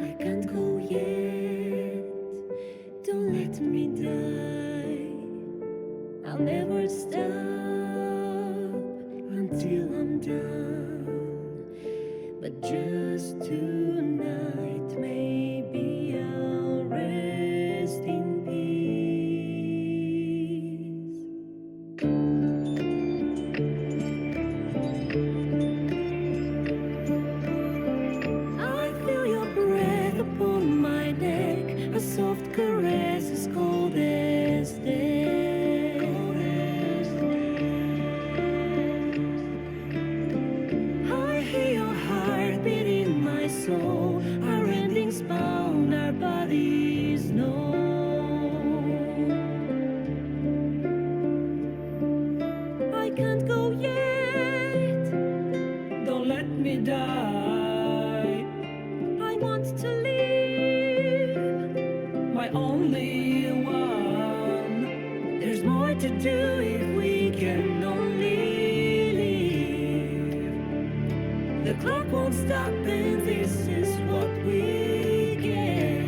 I can't go yet, don't let me die. I'll never stop until I'm done. But just tonight, maybe I'll rest in I feel your breath upon my neck, a soft caress as cold as death. I hear your heart beat in my soul, our endings bound, our bodies know. I can't go yet,
don't let me die.
I want to live,
My only one. There's more to do if we can only live. The clock won't stop, and this is what we get.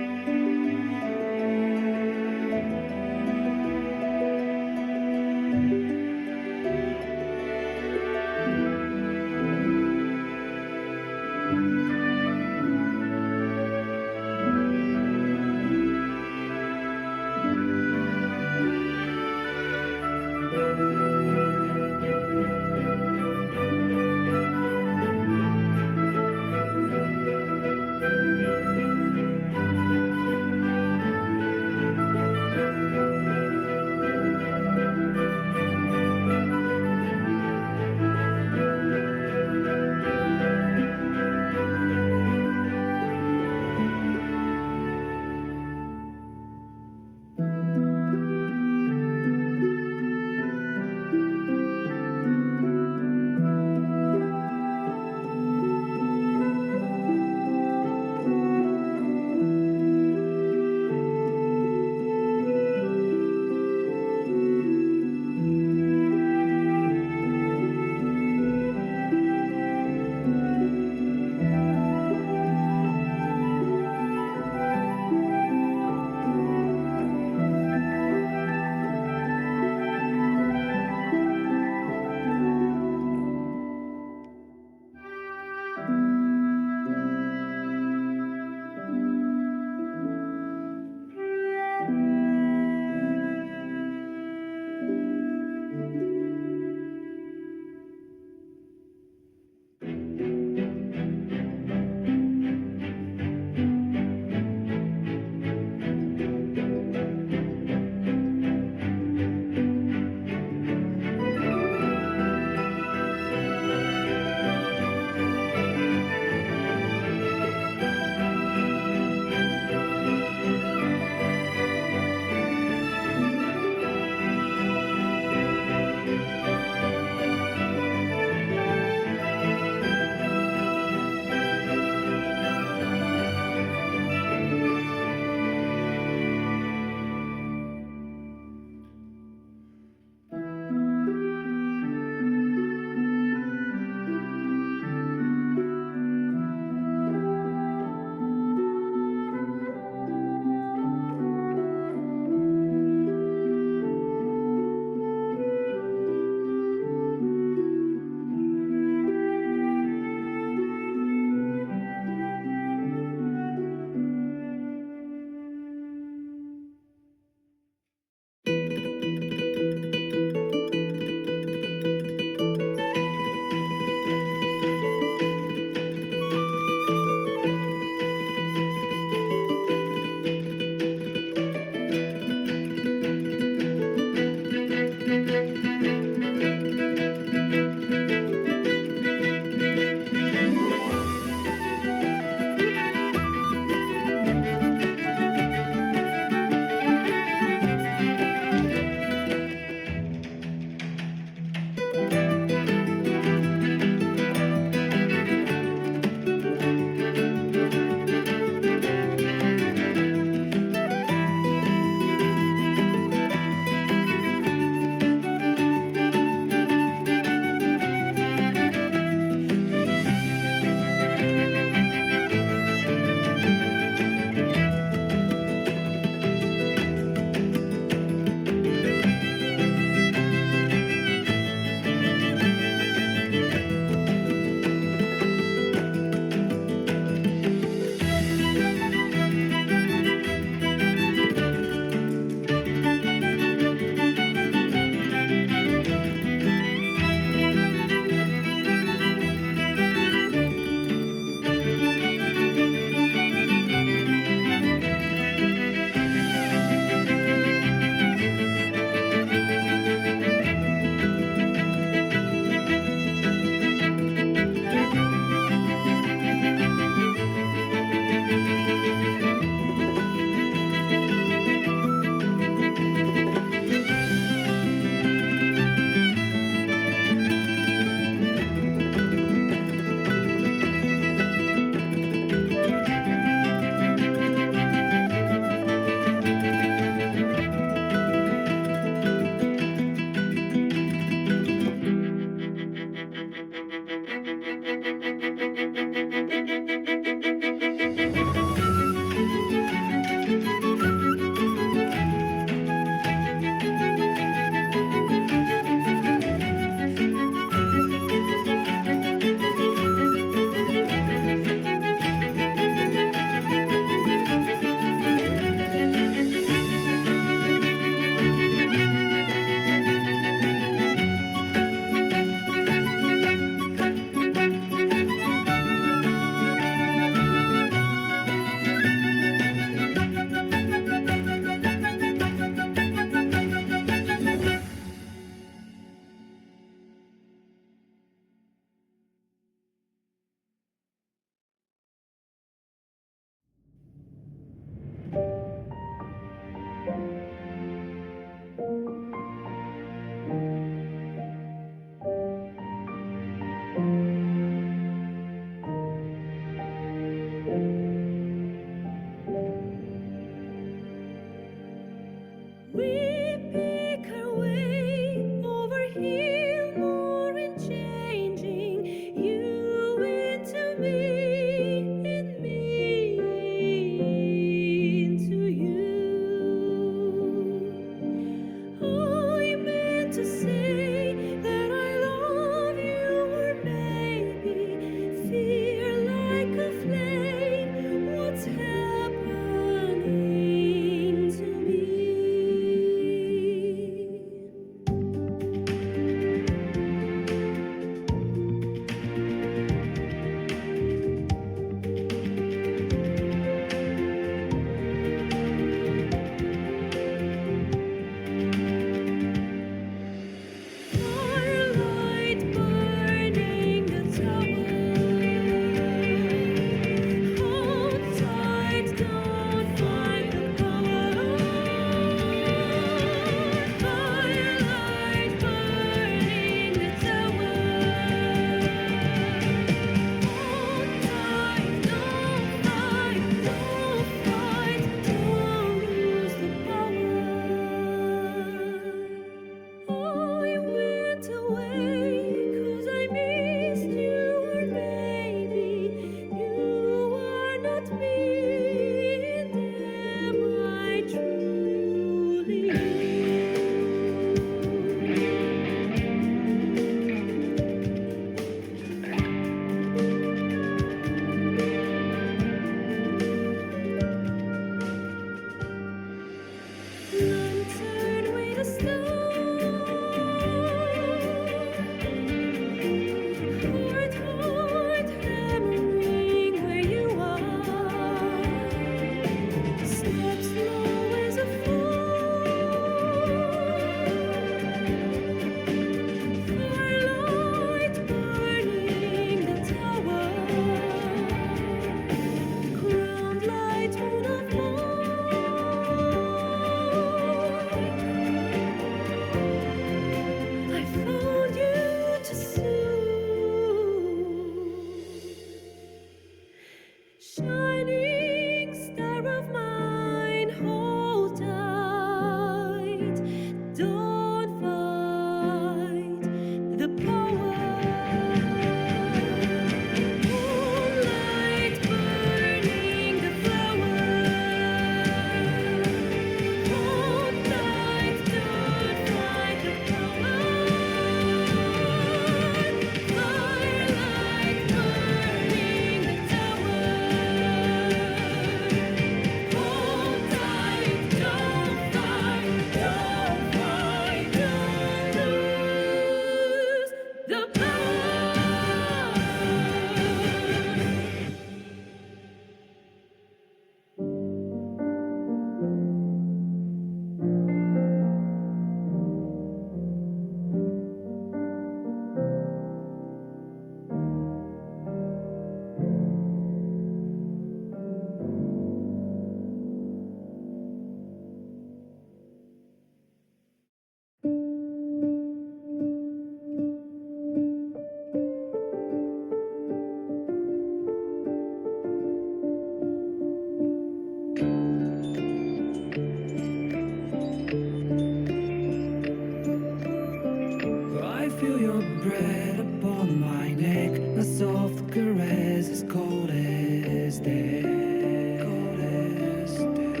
neck, a soft caress as cold as death. Cold as death.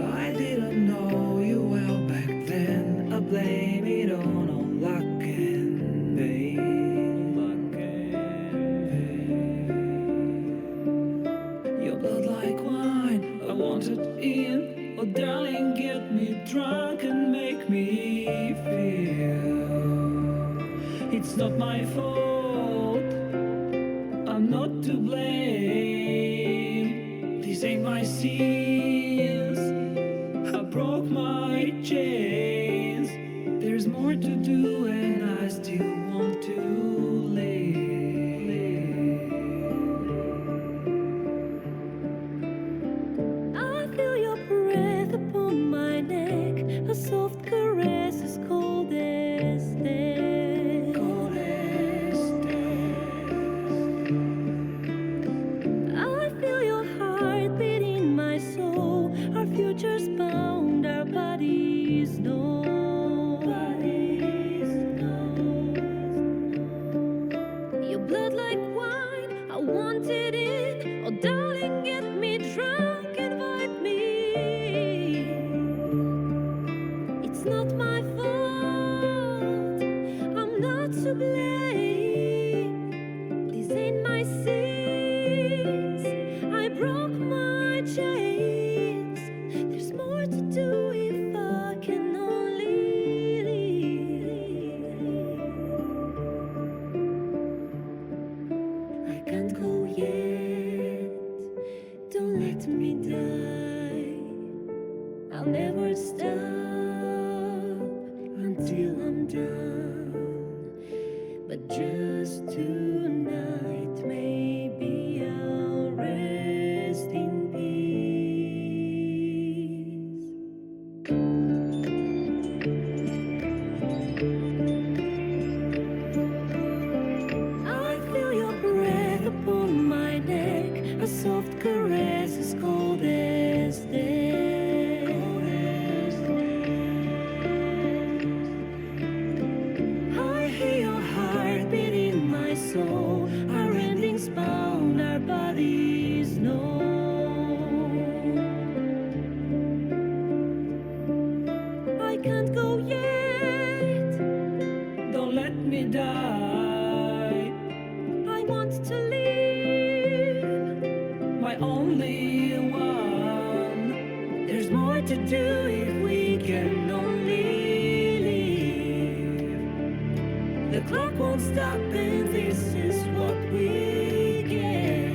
I didn't know you well back then. I blame it on all luck and vain. Luck and vain. Your blood like wine, I want it in. Oh darling, get me drunk and make me feel it's not my fault, I'm not to blame. These ain't my sins, I broke my chains. There's more to do and I still want to live. I feel your breath upon my neck, a soft caress as cold as death. Cold as death. I feel your heart beat in my soul. Our futures bound, our bodies know. Your blood like wine, I want it in. Oh darling, get me drunk, invite me. It's not my fault, I'm not to blame. These ain't my sins, I broke my chains. There's more to do if I can only leave. I can't go yet, don't let me die. I'll never stop until I'm done. But just tonight, maybe I'll rest in peace. I feel your breath upon my neck, a soft caress as cold as death. Cold as death. I hear your heart beat in my soul. Our endings bound, our bodies know. I can't go yet, don't let me die. I want to live, my only one. There's more to do if we can only live. The clock won't stop and this is what we get.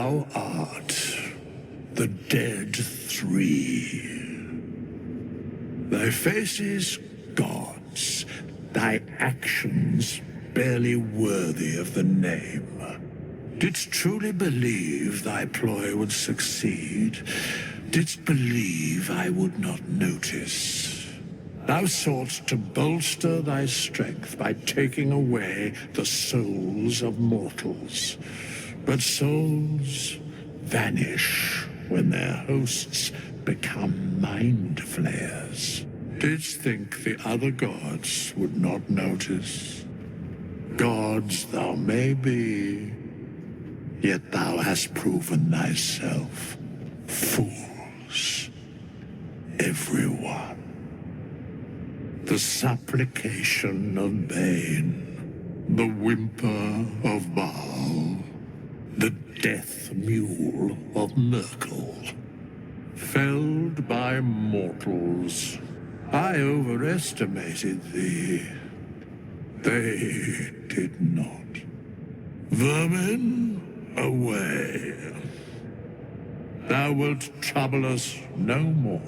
Thou art the dead three. Thy faces gods, thy actions barely worthy of the name. Didst truly believe thy ploy would succeed? Didst believe I would not notice? Thou soughtst to bolster thy strength by taking away the souls of mortals. But souls vanish when their hosts become mind flayers. Didst think the other gods would not notice? Gods thou may be, yet thou hast proven thyself fools, everyone. The supplication of Bane, the whimper of Baal, the death mule of Merkel. Felled by mortals, I overestimated thee. They did not. Vermin, away. Thou wilt trouble us no more.